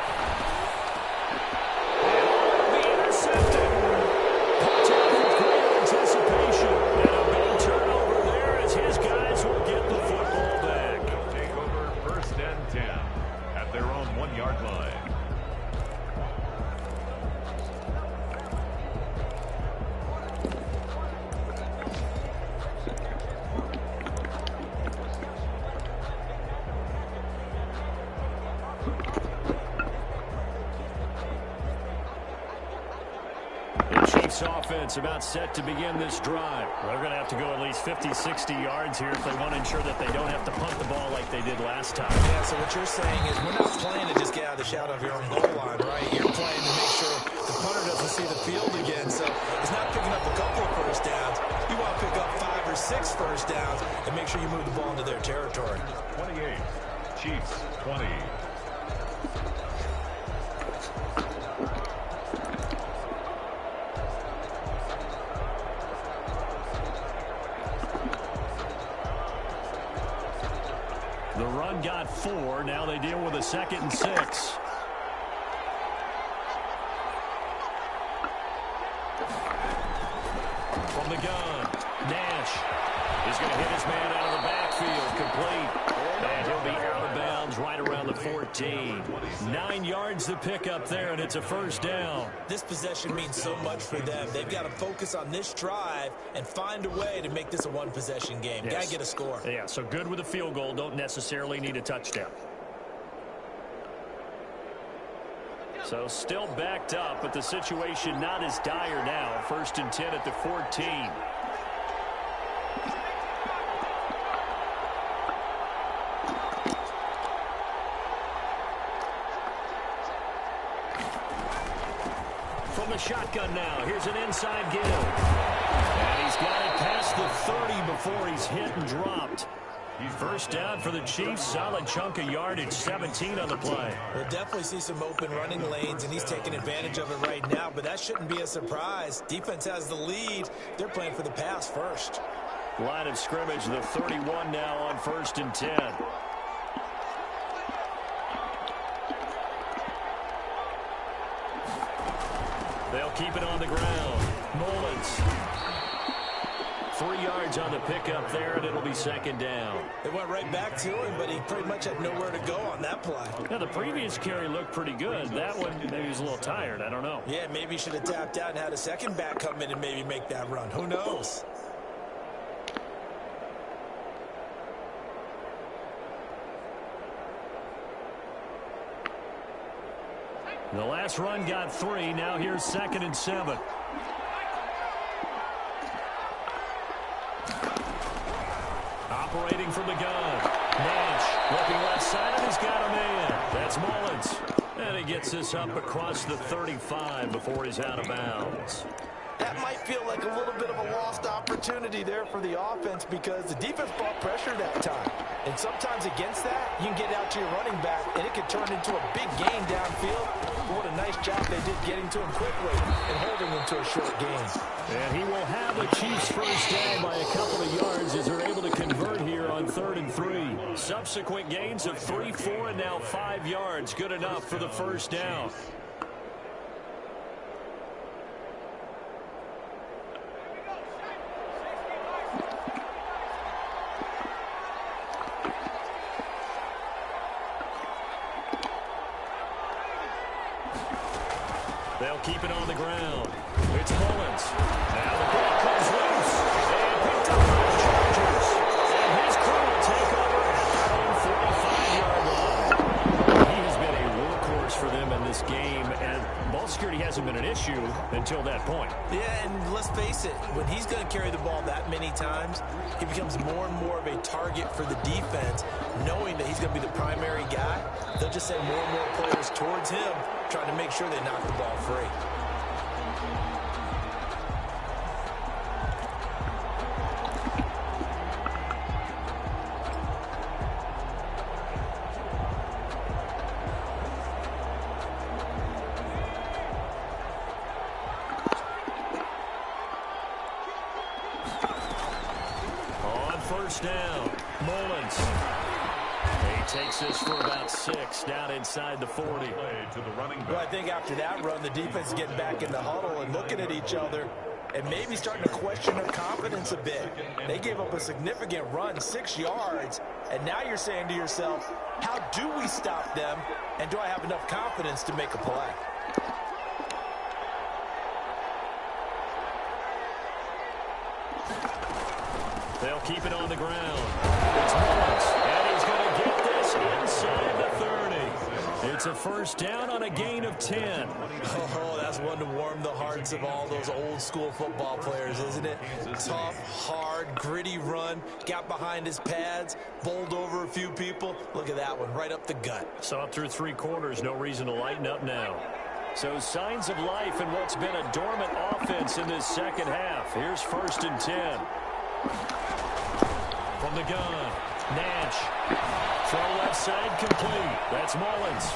Chiefs offense about set to begin this drive. They're going to have to go at least 50, 60 yards here if they want to ensure that they don't have to punt the ball like they did last time. Yeah, so what you're saying is we're not playing to just get out of the shadow of your own goal line, right? You're playing to make sure the punter doesn't see the field again. So it's not picking up a couple of first downs. You want to pick up 5 or 6 first downs and make sure you move the ball into their territory. 28, Chiefs 20. The run got 4. Now they deal with a 2nd and 6. From the gun, Nash is going to hit his man out of the backfield, complete. And he'll be out of bounds right around the 14. 9 yards to pick up there, and it's a first down. This possession means so much for them. They've got to focus on this drive and find a way to make this a one-possession game. Yes. Got to get a score. Yeah, so good with a field goal. Don't necessarily need a touchdown. So still backed up, but the situation not as dire now. 1st and 10 at the 14. From the shotgun now, here's an inside give. And he's got it past the 30 before he's hit and dropped. First down for the Chiefs. Solid chunk of yardage, 17 on the play. We'll definitely see some open running lanes, and he's taking advantage of it right now, but that shouldn't be a surprise. Defense has the lead. They're playing for the pass first. Line of scrimmage, the 31 now on 1st and 10. They'll keep it on the ground. Mullins. 3 yards on the pickup there, and it'll be 2nd down. They went right back to him, but he pretty much had nowhere to go on that play. Now, the previous carry looked pretty good. That one, maybe he was a little tired. I don't know. Yeah, maybe he should have tapped out and had a second back come in and maybe make that run. Who knows? The last run got 3. Now here's 2nd and 7. Operating from the gun. Nash looking left side, and he's got a man. That's Mullins. And he gets this up across the 35 before he's out of bounds. That might feel like a little bit of a lost opportunity there for the offense because the defense brought pressure that time. And sometimes against that, you can get out to your running back, and it could turn into a big gain downfield. But what a nice job they did getting to him quickly and holding him to a short gain. And he will have the Chiefs first down by a couple of yards as they're able to convert here on 3rd and 3. Subsequent gains of 3, 4, and now 5 yards. Good enough for the first down. They'll keep it on the ground. It's Mullins. Now the ball comes loose. And picked up by the Chargers. And his crew will take over at their own 45-yard line. He has been a workhorse for them in this game, and ball security hasn't been an issue until that point. Yeah, and let's face it, when he's going to carry the ball that many times, he becomes more and more of a target for the defense, knowing that he's going to be the primary guy. They'll just send more and more players towards him, trying to make sure they knock the ball free. On first down, Mullins. He takes this for about 6 down inside the 40. To the running back. Well, I think after that run, the defense is getting back in the huddle and looking at each other and maybe starting to question their confidence a bit. They gave up a significant run, 6 yards, and now you're saying to yourself, how do we stop them, and do I have enough confidence to make a play? They'll keep it on the ground. It's Mullins, and he's going to get this inside the 30. It's a first down on a gain of 10. Oh, that's one to warm the hearts of all those old school football players, isn't it? Tough, hard, gritty run, got behind his pads, bowled over a few people. Look at that one, right up the gut. So up through 3 quarters, no reason to lighten up now. So signs of life in what's been a dormant offense in this second half. Here's 1st and 10. From the gun, Nash. Throw left side complete. That's Mullins.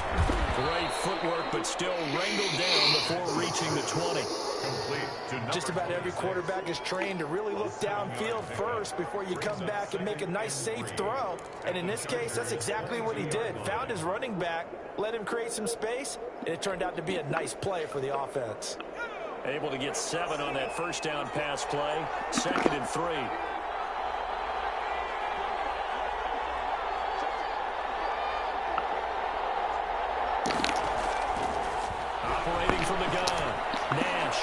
Great footwork, but still wrangled down before reaching the 20. Just about every quarterback is trained to really look downfield first before you come back and make a nice, safe throw. And in this case, that's exactly what he did. Found his running back, let him create some space, and it turned out to be a nice play for the offense. Able to get 7 on that first down pass play. 2nd and 3. Operating from the gun, Nash.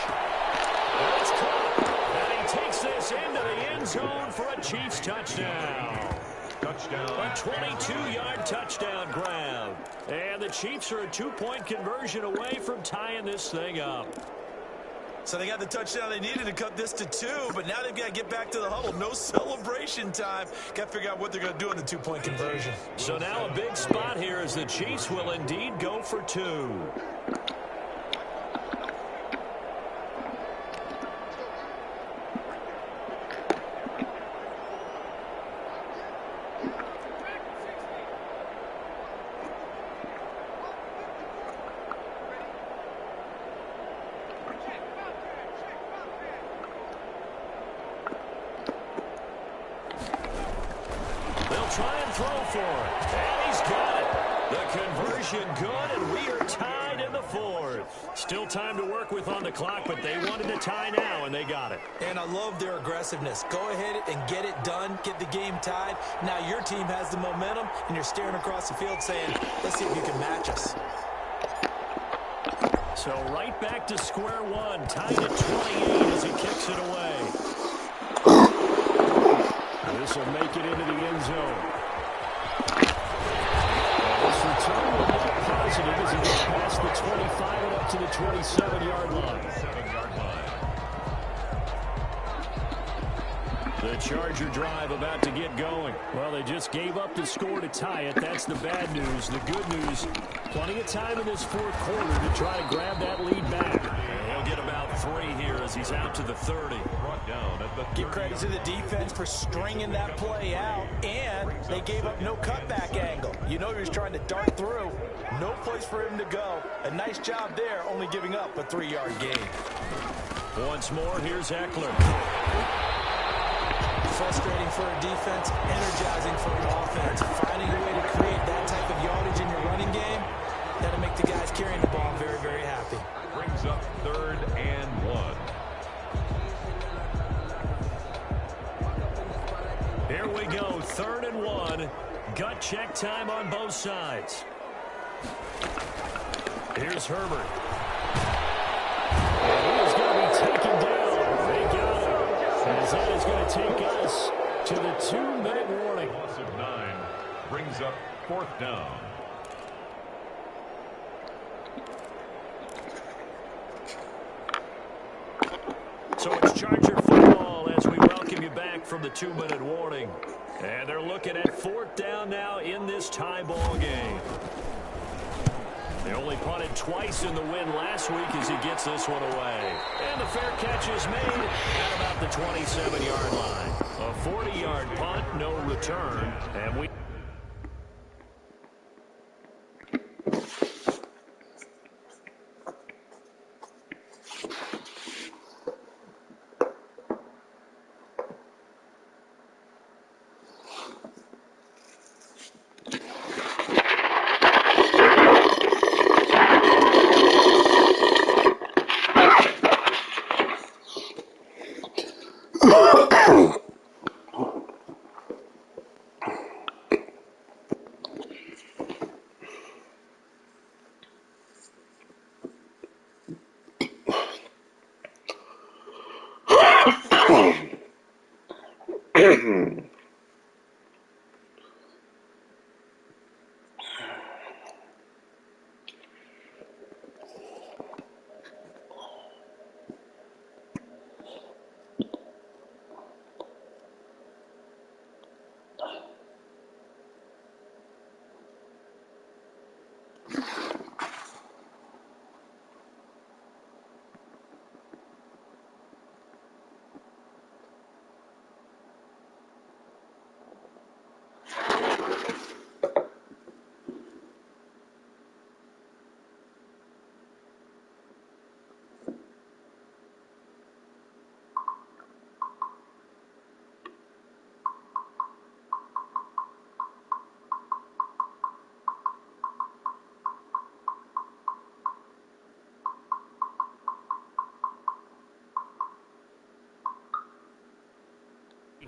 That's caught, and he takes this into the end zone for a Chiefs touchdown. Touchdown. A 22-yard touchdown grab. And the Chiefs are a 2-point conversion away from tying this thing up. So they got the touchdown they needed to cut this to 2, but now they've got to get back to the huddle. No celebration time. Got to figure out what they're going to do on the 2-point conversion. So now a big spot here as the Chiefs will indeed go for 2. Try and throw for it. And he's got it. The conversion good, and we are tied in the 4th. Still time to work with on the clock, but they wanted to tie now, and they got it. And I love their aggressiveness. Go ahead and get it done. Get the game tied. Now your team has the momentum, and you're staring across the field saying, let's see if you can match us. So right back to square one. Tied at 28 as he kicks it away. This will make it into the end zone. This return will look positive as he gets past the 25 and up to the 27-yard line. The Charger drive about to get going. Well, they just gave up the score to tie it. That's the bad news. The good news, plenty of time in this 4th quarter to try to grab that lead back. And he'll get about 3 here as he's out to the 30. Brought down at the 30. Give credit to the defense for stringing that play out, and they gave up no cutback angle. You know he was trying to dart through. No place for him to go. A nice job there, only giving up a 3-yard gain. Once more, here's Eckler. Frustrating for a defense, energizing for an offense. Finding a way to create that type of yardage in your running game, that'll make the guys carrying the ball very, very happy. Brings up 3rd and 1. Here we go, 3rd and 1. Gut check time on both sides. Here's Herbert. And he is going to be taken down. They got him. As that is going to take us to the 2-minute warning. Loss of 9 brings up 4th down. So it's Charger football as we welcome you back from the 2-minute warning. And they're looking at 4th down now in this tie ball game. They only punted twice in the win last week as he gets this one away. And the fair catch is made at about the 27-yard line. A 40-yard punt, no return. And we...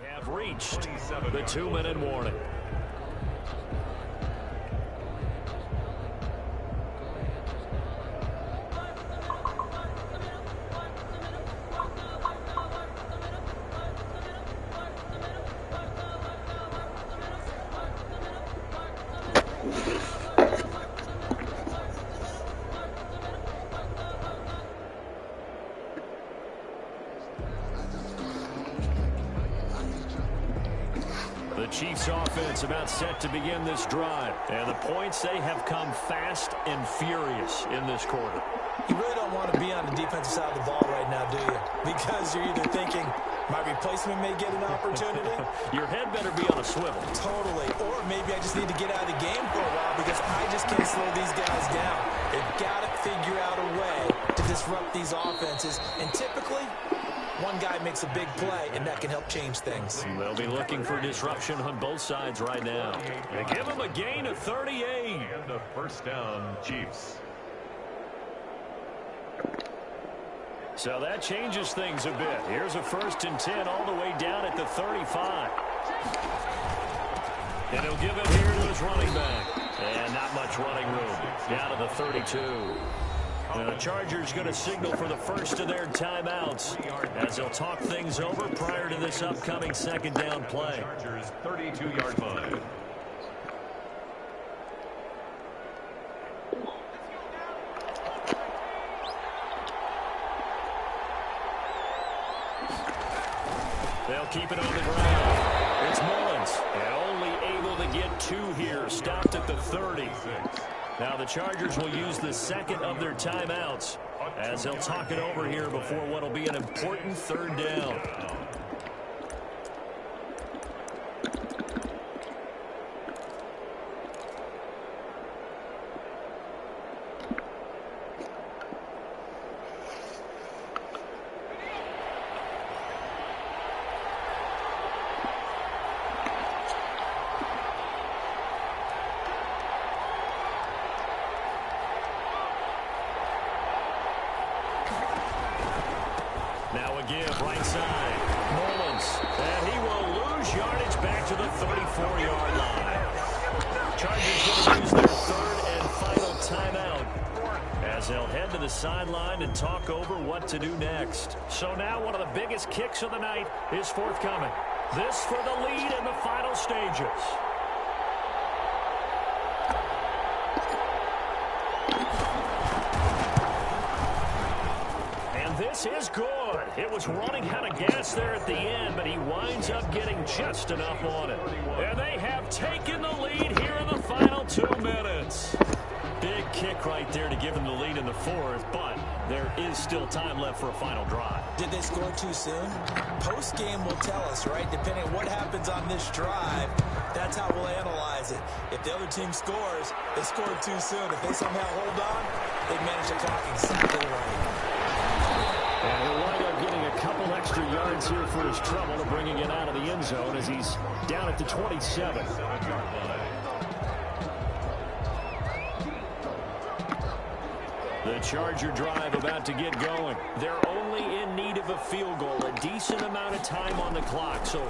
Have reached the 2-minute warning. The Chiefs offense about set to begin this drive. And the points, they have come fast and furious in this quarter. You really don't want to be on the defensive side of the ball right now, do you? Because you're either thinking, my replacement may get an opportunity. Your head better be on a swivel. Totally. Or maybe I just need to get out of the game for a while because I just can't slow these guys down. They've got to figure out a way to disrupt these offenses. And typically, one guy makes a big play, and that can help change things. They'll be looking for disruption on both sides right now. They give them a gain of 38. And a first down, Chiefs. So that changes things a bit. Here's a 1st and 10 all the way down at the 35. And he'll give it here to his running back. And not much running room. Down to the 32. And the Chargers going to signal for the first of their timeouts as they'll talk things over prior to this upcoming 2nd down play. Chargers 32-yard line. They'll keep it on the ground. It's Mullins, and only able to get 2 here. Stopped at the 30. Now the Chargers will use the 2nd of their timeouts as they'll talk it over here before what will be an important 3rd down. Now again, right side, Mullins, and he will lose yardage back to the 34-yard line. Chargers going to use their 3rd and final timeout as they'll head to the sideline and talk over what to do next. So now one of the biggest kicks of the night is forthcoming. This for the lead in the final stages. This is good. It was running out of gas there at the end, but he winds up getting just enough on it. And they have taken the lead here in the final 2 minutes. Big kick right there to give them the lead in the 4th, but there is still time left for a final drive. Did they score too soon? Post-game will tell us, right? Depending on what happens on this drive, that's how we'll analyze it. If the other team scores, they scored too soon. If they somehow hold on, they manage the clock exactly right. And he'll wind up getting a couple extra yards here for his trouble of bringing it out of the end zone as he's down at the 27. The Charger drive about to get going. They're only in need of a field goal, a decent amount of time on the clock. So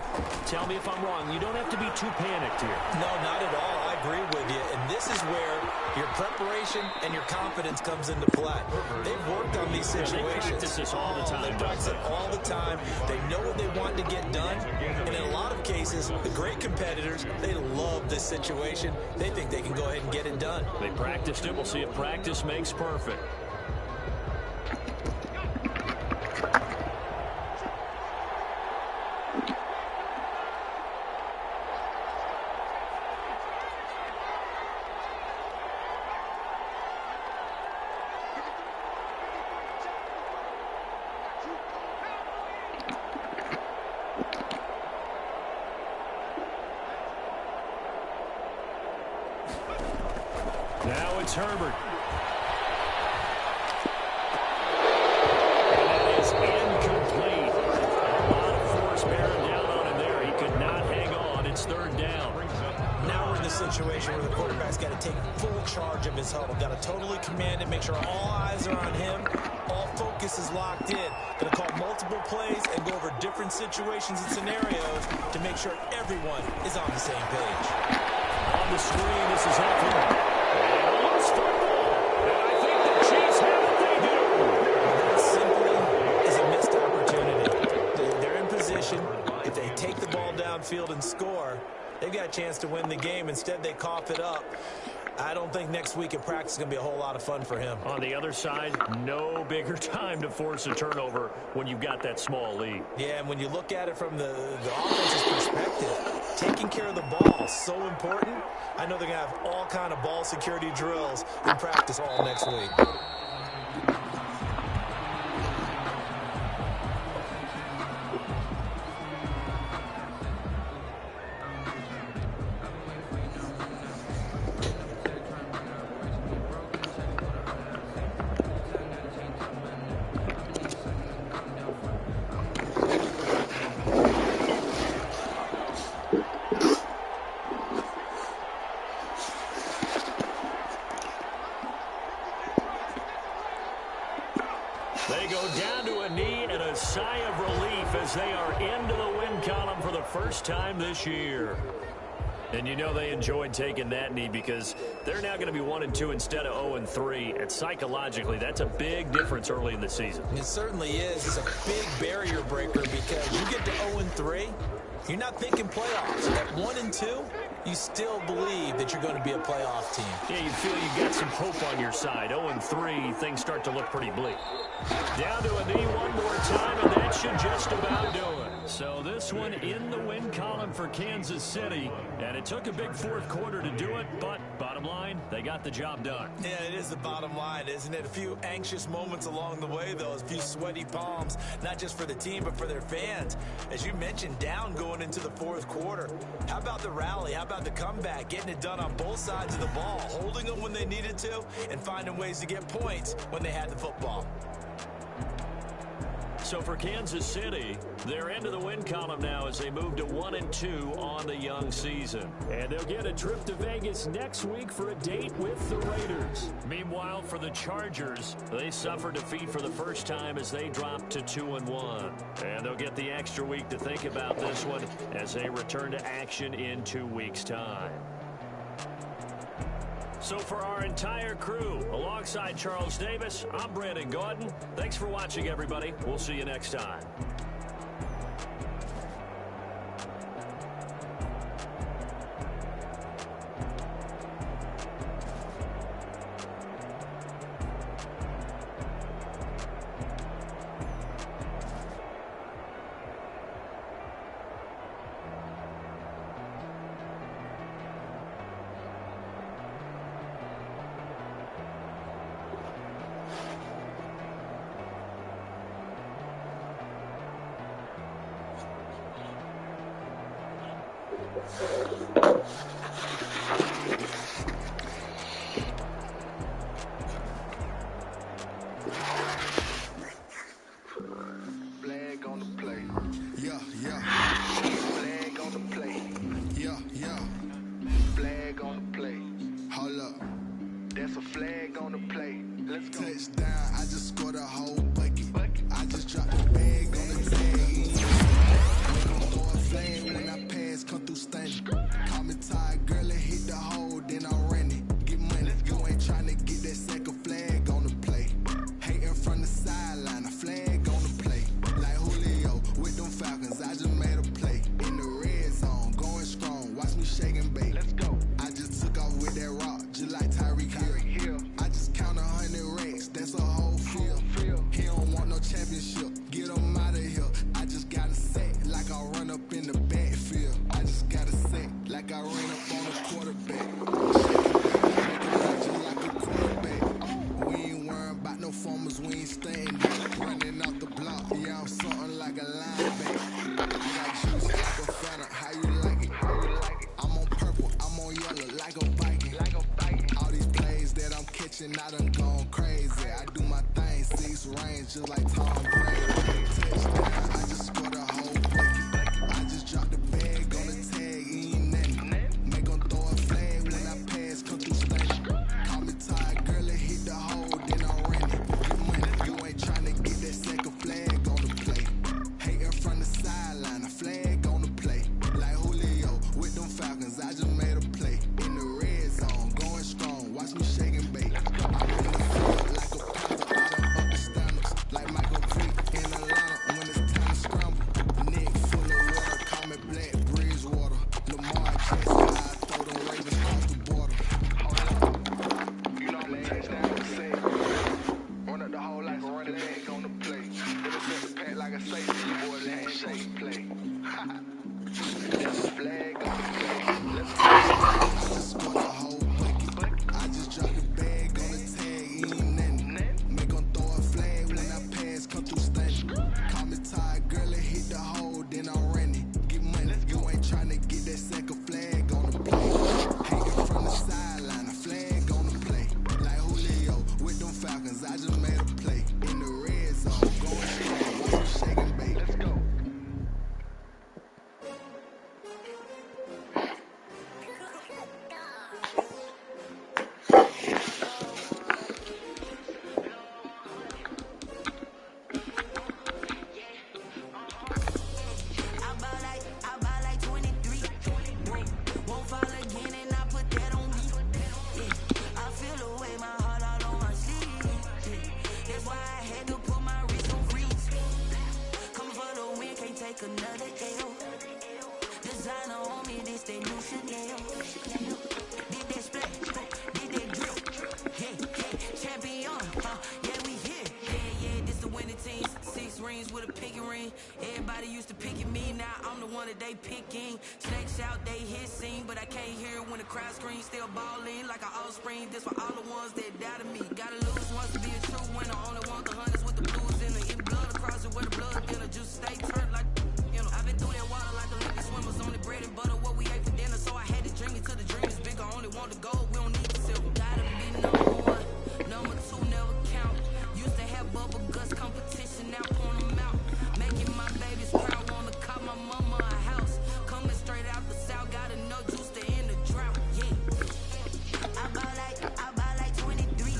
tell me if I'm wrong. You don't have to be too panicked here. No, not at all. I agree with you. And this is where your preparation and your confidence comes into play. They've worked on these situations. They practice this all the time. They practice it all the time. They know what they want to get done. And in a lot of cases, the great competitors, they love this situation. They think they can go ahead and get it done. They practiced it. We'll see if practice makes perfect. Now it's Herbert. And it is incomplete. A lot of force bearing down on him there. He could not hang on. It's 3rd down. Now we're in the situation where the quarterback's got to take full charge of his huddle. Got to totally command it, make sure all eyes are on him, all focus is locked in. Going to call multiple plays and go over different situations and scenarios to make sure everyone is on the same page. On the screen, this is Eckler. And a loose football. And I think the Chiefs have it. They do. That simply is a missed opportunity. They're in position. If they take the ball downfield and score, they've got a chance to win the game. Instead, they cough it up. I don't think next week in practice is going to be a whole lot of fun for him. On the other side, no bigger time to force a turnover when you've got that small lead. Yeah, and when you look at it from the offense's perspective, taking care of the ball is so important. I know they're going to have all kind of ball security drills in practice all next week. They go down to a knee and a sigh of relief as they are into the win column for the first time this year. And you know they enjoyed taking that knee because they're now going to be 1-2 instead of 0-3. And psychologically, that's a big difference early in the season. It certainly is. It's a big barrier breaker because you get to 0-3, you're not thinking playoffs. At 1-2, you still believe that you're going to be a playoff team. Yeah, you feel you got some hope on your side. 0-3, things start to look pretty bleak. Down to a knee one more time, and that should just about do it. So this one in the win column for Kansas City, and it took a big fourth quarter to do it, but bottom line, they got the job done. Yeah, it is the bottom line, isn't it? A few anxious moments along the way, though, a few sweaty palms, not just for the team, but for their fans. As you mentioned, down going into the fourth quarter. How about the rally? How about the comeback? Getting it done on both sides of the ball, holding them when they needed to, and finding ways to get points when they had the football. So for Kansas City, they're into the win column now as they move to 1-2 on the young season. And they'll get a trip to Vegas next week for a date with the Raiders. Meanwhile, for the Chargers, they suffer defeat for the first time as they drop to 2-1. And they'll get the extra week to think about this one as they return to action in 2 weeks' time. So for our entire crew, alongside Charles Davis, I'm Brandon Gaudin. Thanks for watching, everybody. We'll see you next time. Flag on the play. Yeah. Flag on the play. Yeah. Flag on the play. Hold up. That's a flag on the play. Let's go. Touchdown. I just scored a whole bucket. I just dropped the bag on the tag. Throw a flag when I pass, come through stunning. Call me tired, girl, and hit the hole, then I ran it. Get money. You ain't trying to get that second flag on the play. Hating from the sideline, a flag on the play. Like Julio with them Falcons, I just made a play. In the red zone, going strong, watch me shake and bake. Let's go. I just took off with that rock, just like Tyreek Hill. I just count 100 racks, that's a whole field. He don't want no championship, get him out of here. I just got a sack, like I run up in the backfield. I just got a sack, like I ran up on a quarterback. Just like a quarterback. We ain't worrying about no formers, we ain't staying there. Running off the block, yeah, I'm something like a linebacker. I got juice like a Fanta, how you like it? I'm on purple, I'm on yellow, like a Viking. All these plays that I'm catching, I done gone crazy. I do my thing, 6 range, just like Tom Brady. Touchdown, I just scored a whole bucket. I just dropped the bag on the tag, ain't nothing. Make 'em throw a flag when I pass, come through stunning. Call me tired, girl, and hit the hole, then I ran it. Get money, you ain't trying to There's a flag on the play. Let's go. I just scored a whole bucket. I just dropped a bag on the tag, ain't nothing. Make 'em throw a flag when I pass, come through stunning. Call me tired, girl, and hit the hole, then I'm running. Get money, you ain't tryna get that second flag on the play. Hanging from the sideline, a flag on the play. Like Julio with them Falcons, I just made a play. In the red zone, going strong, watch them shake and bake. Let's go. Another L. Designer on me, this they new Chanel. Did that splash, did that drill. Yeah, champion, yeah, we here. Yeah, this the winning team. 6 rings with a pinky ring. Everybody used to picking me, now I'm the one that they picking. Snakes out, they hit scene, but I can't hear it when the crowd screams. Still balling like an offspring. This for all the ones that doubted me. Gotta lose once to be a true winner. Only want the hunters with the blues in it. In blood across it where the blood dinner. Just stay turned like. I've been through that water like Olympic swimmers. Only bread and butter, what we ate for dinner. So I had to dream it till the dream is bigger. Only want the gold, we don't need the silver. Gotta be number 1, number 2 never count. Used to have bubble guts competition, now point them out. Making my babies proud, wanna call my mama a house. Coming straight out the south, gotta know juice to end the drought. Yeah, I buy like 23.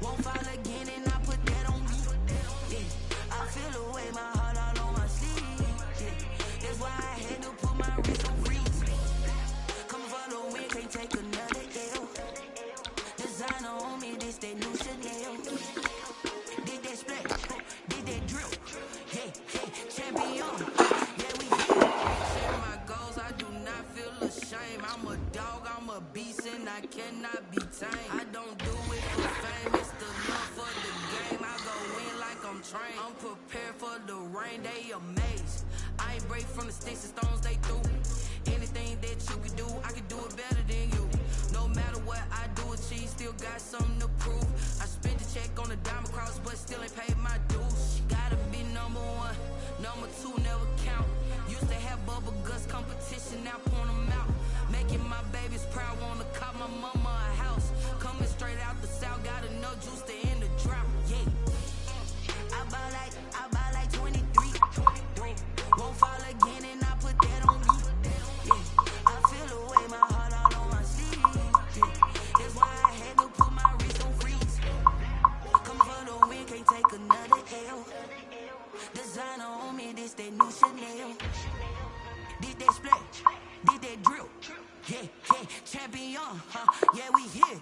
Won't fall again and I put that on me. Yeah, I feel the way my heart all on my sleeve. That's why I had to put my wrist on freeze. Come for the win, can't take another L. Designer on me, this that new Chanel. Did that splash, did that drill. Yeah, champion. Yeah, we here. Share my goals, I do not feel ashamed. I'm a dog, I'm a beast, and I cannot be tamed. I don't do it for fame, it's the love for the game. I go in like I'm trained. I'm prepared for the rain, they amazed. I ain't break from the sticks and stones they threw. Anything that you can do, I can do it better than you. No matter what I do achieve, still got something to prove. I spent the check on the diamond cross, but still ain't paid my dues. Gotta be number 1, number 2 never count. Used to have bubble guts competition, now point them out. Making my babies proud, wanna call my mama a house. Coming straight out the south, gotta know juice to end the drought. Yeah, I buy like 23. Won't fall again and I put that on me. Yeah, I feel the way my heart all on my sleeve. Yeah, that's why I had to put my wrist on freeze. Come for the win, can't take another L. Designer on me, this that new Chanel. Did that splash, did that drill. Yeah, champion, yeah, we here.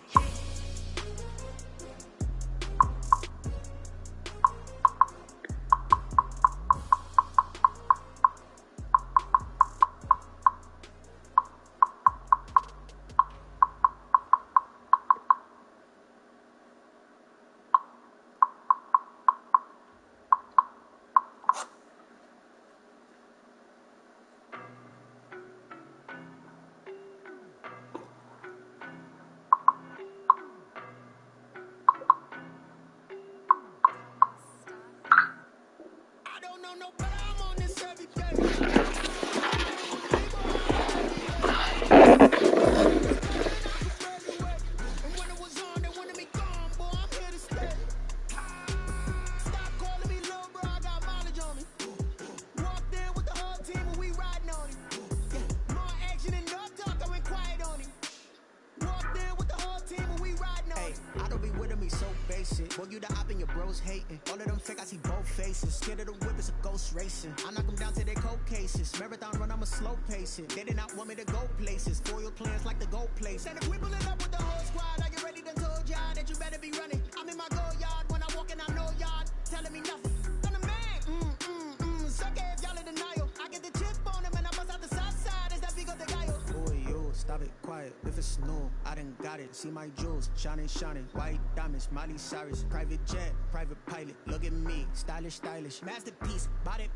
Boy, you the op and your bros hating. All of them fake, I see both faces. Scared of the whip, it's a ghost racing. I knock them down to their cold cases. Marathon run, I'm a slow pace it. They did not want me to go places. Foil plans like the gold place. And if we pulling up with the whole squad, I get ready to told y'all that you better be running. I'm in my go yard. When I walk in, I know y'all telling me nothing. I'm the man. Suck it if y'all in denial. I get the chip on them and I bust out the south side. Is that big of the guy? Boy, yo, stop it, quiet. If it's new, I done got it. See my jewels, shining. White diamonds, Miley Cyrus. Private jet, private pilot. Look at me, stylish. Masterpiece, body,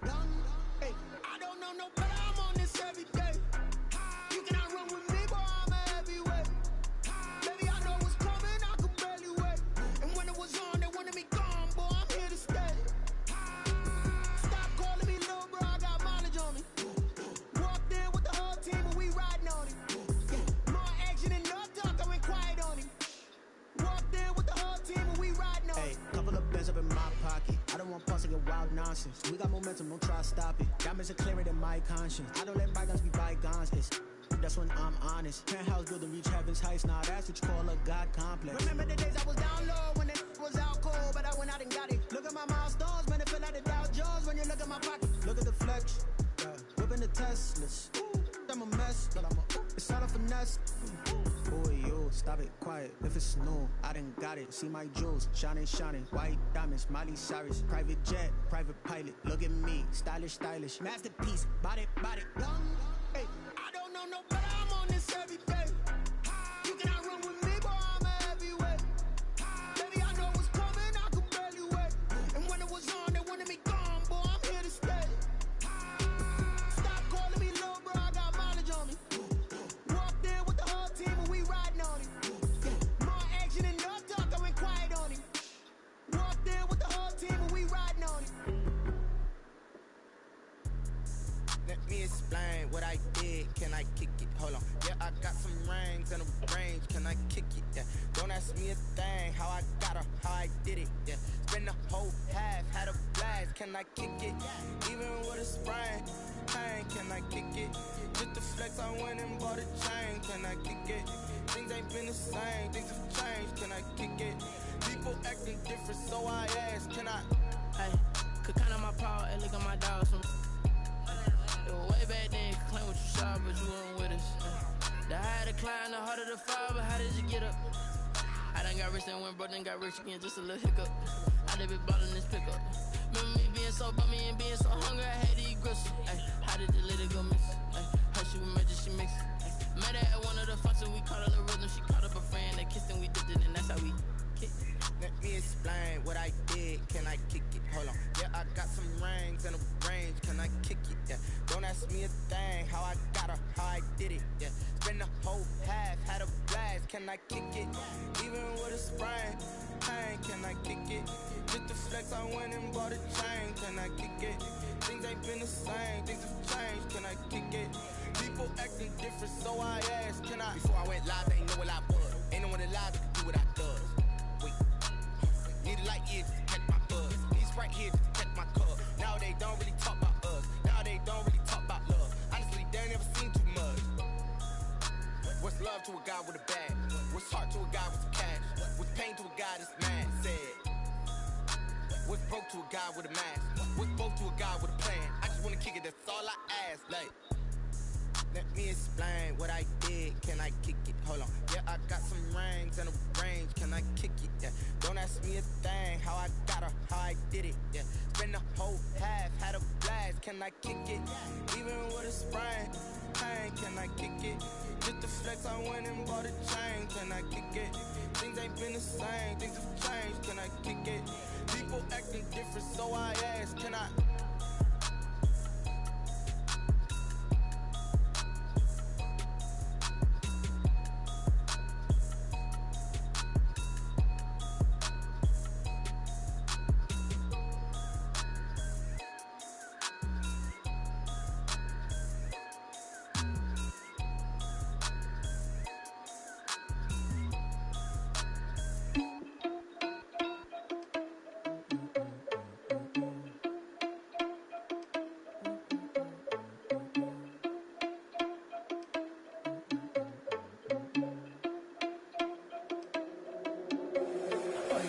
done. nonsense. We got momentum, don't try to stop it. Diamonds are clearer than my conscience. I don't let bygones be bygones. That's when I'm honest. Penthouse building, reach heaven's heights. Now that's what you call a God complex. Remember the days I was down low when it was out cold, but I went out and got it. Look at my milestones, man, it feel like the Dow Jones when you look at my pocket. Look at the flex, whipping the Teslas. I'm a mess, but it's all a finesse. Boy, yo, stop it, quiet. If it's new, I done got it. See my jewels, shining, shining. White diamonds, Miley Cyrus. Private jet, private pilot. Look at me, stylish, stylish. Masterpiece, body, young. Hey, I don't know no better. I'm on this every day. You cannot run with me, boy. I'm a heavyweight. Baby, I know what's coming. I could barely wait. And when it was on, they wanted me gone, boy. I'm here to stay. Stop calling me low, bro. I got mileage on me. Walked in with the whole team, and we riding on it. More action and no talk. I went quiet on it. Walked in with the whole team, and we riding on it. Let me explain what I did. Can I kick it? Hold on. Yeah, I got some rings and a range. Can I kick it? Yeah. Don't ask me a thing. How I got her, how I did it. Yeah. Spend the whole half, had a blast. Can I kick it? Even with a sprain, pain. Can I kick it? Just the flex, I went and bought a chain. Can I kick it? Things ain't been the same. Things have changed. Can I kick it? People acting different, so I ask. Can I? Hey, could count on my power and look at my dogs. Way back then, you could claim what you saw, but you weren't with us. The higher the climb, the harder the fall, but how did you get up? I done got rich and went broke, then got rich again, just a little hiccup. I done been ballin' this pickup. Remember me being so bummy and being so hungry, I had to eat gristle. How did the lady go miss? How she was magic, she mixed. Met her at one of the functions, we caught her the rhythm. She caught up a friend, they kissed and we dipped it, and that's how we kicked. Let me explain what I did. Can I kick it? Hold on. Yeah, I got some rings and a range. Can I kick it? Yeah. Don't ask me a thing. How I got her, how I did it. Yeah. Spend the whole half, had a blast. Can I kick it? Even with a sprain, pain. Can I kick it? Just the flex, I went and bought a chain. Can I kick it? Things ain't been the same. Things have changed. Can I kick it? People acting different, so I ask. Can I? Before I went live, they ain't know what I was. Ain't no one alive that could do what I does. Wait. Need a light here just to catch my buzz. Need Sprite here just to catch my cup. Now they don't really talk about us. Now they don't really talk about love. Honestly, they ain't never seen too much. What's love to a guy with a bag? What's heart to a guy with some cash? What's pain to a guy that's mad? Said. What's broke to a guy with a mask? What's broke to a guy with a plan? I just wanna kick it, that's all I ask. Like, let me explain what I did. Can I kick it? Hold on. Yeah, I got some rings and a range. Can I kick it? Yeah. Don't ask me a thing. How I got her, how I did it. Yeah. Spend the whole half, had a blast. Can I kick it? Even with a sprain, pain. Can I kick it? Just the flex, I went and bought a chain. Can I kick it? Things ain't been the same. Things have changed. Can I kick it? People acting different, so I ask. Can I?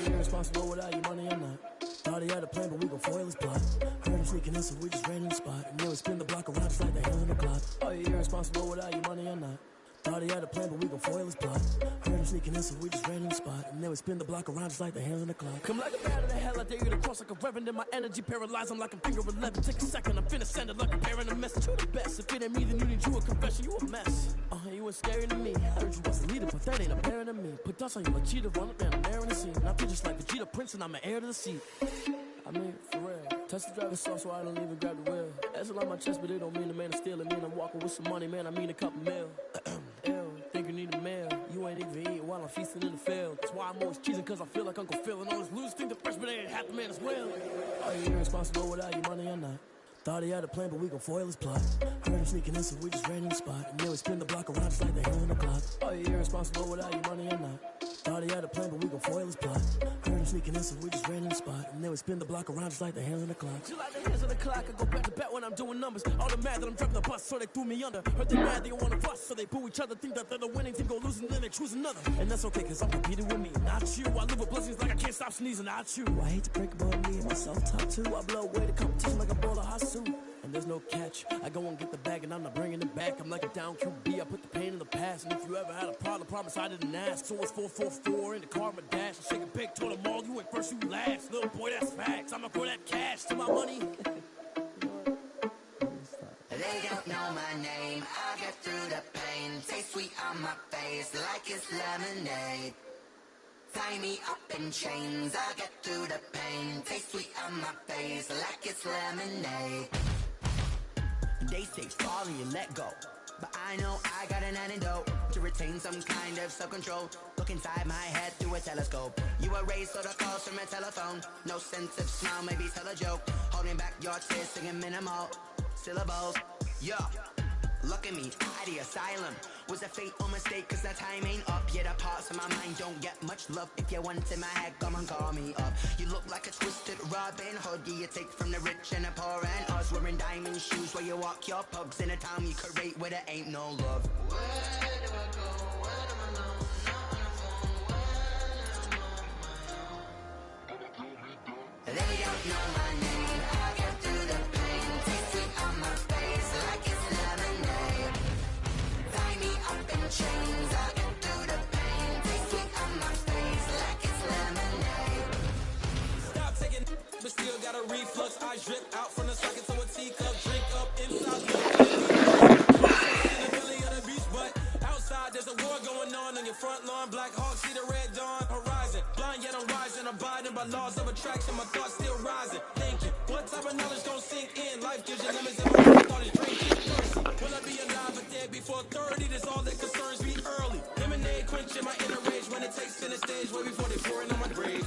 Irresponsible without your money or not. Thought he had a plan, but we gon' foil his plot. Heard him sneaking in, so we just ran in the spot. And then we spin the block around just like the hands on the clock. Are you irresponsible without your money or not? Thought he had a plan, but we gon' foil his plot. Heard him sneaking in, so we just ran in the spot. And then we spin the block around just like the hands on the clock. Come like a bat of the hell, I dare you to cross like a reverend. In my energy paralyzed, I'm like a finger 11. Take a second, I'm finna send it like a parent a message. You the best, if it ain't me, then you need you a confession. You a mess. You was scary to me. Heard you was the leader, but that ain't apparent to me. Put dust on you like cheetah, run up down, I'm there in the scene. And I feel just like Vegeta Prince, and I'm an heir to the seat. I mean, for real. Touch the driver's soft, so I don't even grab the wheel. That's a lot on my chest, but it don't mean the man is stealing. Mean I'm walking with some money, man, I mean a couple mil. Ew, think you need a meal. You ain't even eating while I'm feasting in the field. That's why I'm always cheesing, cause I feel like Uncle Phil. And all this losers think the freshman ain't half the man as well. Are you irresponsible without your money or not? Thought he had a plan, but we gon' foil his plot. Heard him sneaking in, so we just ran in the spot. And then we spin the block around just like the hands on the clock. Are you irresponsible without your money or not? Thought he had a plan, but we gon' foil his plot. Heard him sneaking in, so we just ran in the spot. And then we spin the block around just like the hands on the clock. Just like the hands on the clock, I go back to back when I'm doing numbers. All the mad that I'm driving the bus, so they threw me under. Heard they mad, they don't wanna bust, so they boo each other. Think that they're the winning team, go losing, then they choose another. And that's okay, cause I'm competing with me, not you. I live with blessings like I can't stop sneezing, not you. I hate to break about me and myself top two. I blow away the competition like a bowl of hot soup. And there's no catch. I go and get the bag and I'm not bringing it back. I'm like a down QB. I put the pain in the past. And if you ever had a problem, promise I didn't ask. So it's 444 in the car, my dash. I shake a big, told them all, you went first, you last. Little boy, that's facts. I'ma throw that cash to my money. They don't know my name. I get through the pain. Taste sweet on my face like it's lemonade. Tie me up in chains. I get through the pain. Taste sweet on my face like it's lemonade. They say fall and you let go, but I know I got an antidote to retain some kind of self-control. Look inside my head through a telescope. You erase all the calls from a telephone. No sense of smile, maybe tell a joke. Holding back your tears, singing minimal syllables. Yeah, look at me, at the asylum. Was a fate or mistake, cause the time ain't up. Yet the parts of my mind don't get much love. If you want in my head, come and call me up. You look like a twisted Robin Hood. Yeah, you take from the rich and the poor and us. Wearing diamond shoes while you walk your pugs in a town you could rate where there ain't no love. Where do I go? Where am I alone? Not on the phone. When I'm on my own. They don't know my name. I get through the pain. Taste sweet on my face like it's lemonade. Tie me up in chains. I get through the pain. Taste sweet on my face like it's lemonade. Stop taking, but still got a reflux. I drip out from the socket to a teacup. Drink up inside. In the belly of the beach, but outside there's a war going on your front lawn. Black Hawk, see the red dawn horizon. Blind yet I'm rising, abiding by laws of attraction. My thoughts still rising. Thinking, what type of knowledge gon' sink in? Life gives you limits and my thought is drinking. Will I be alive or dead before 30? That's all that concerns me early. Lemonade quenching my inner rage when it takes center stage way before they pour it on my grave.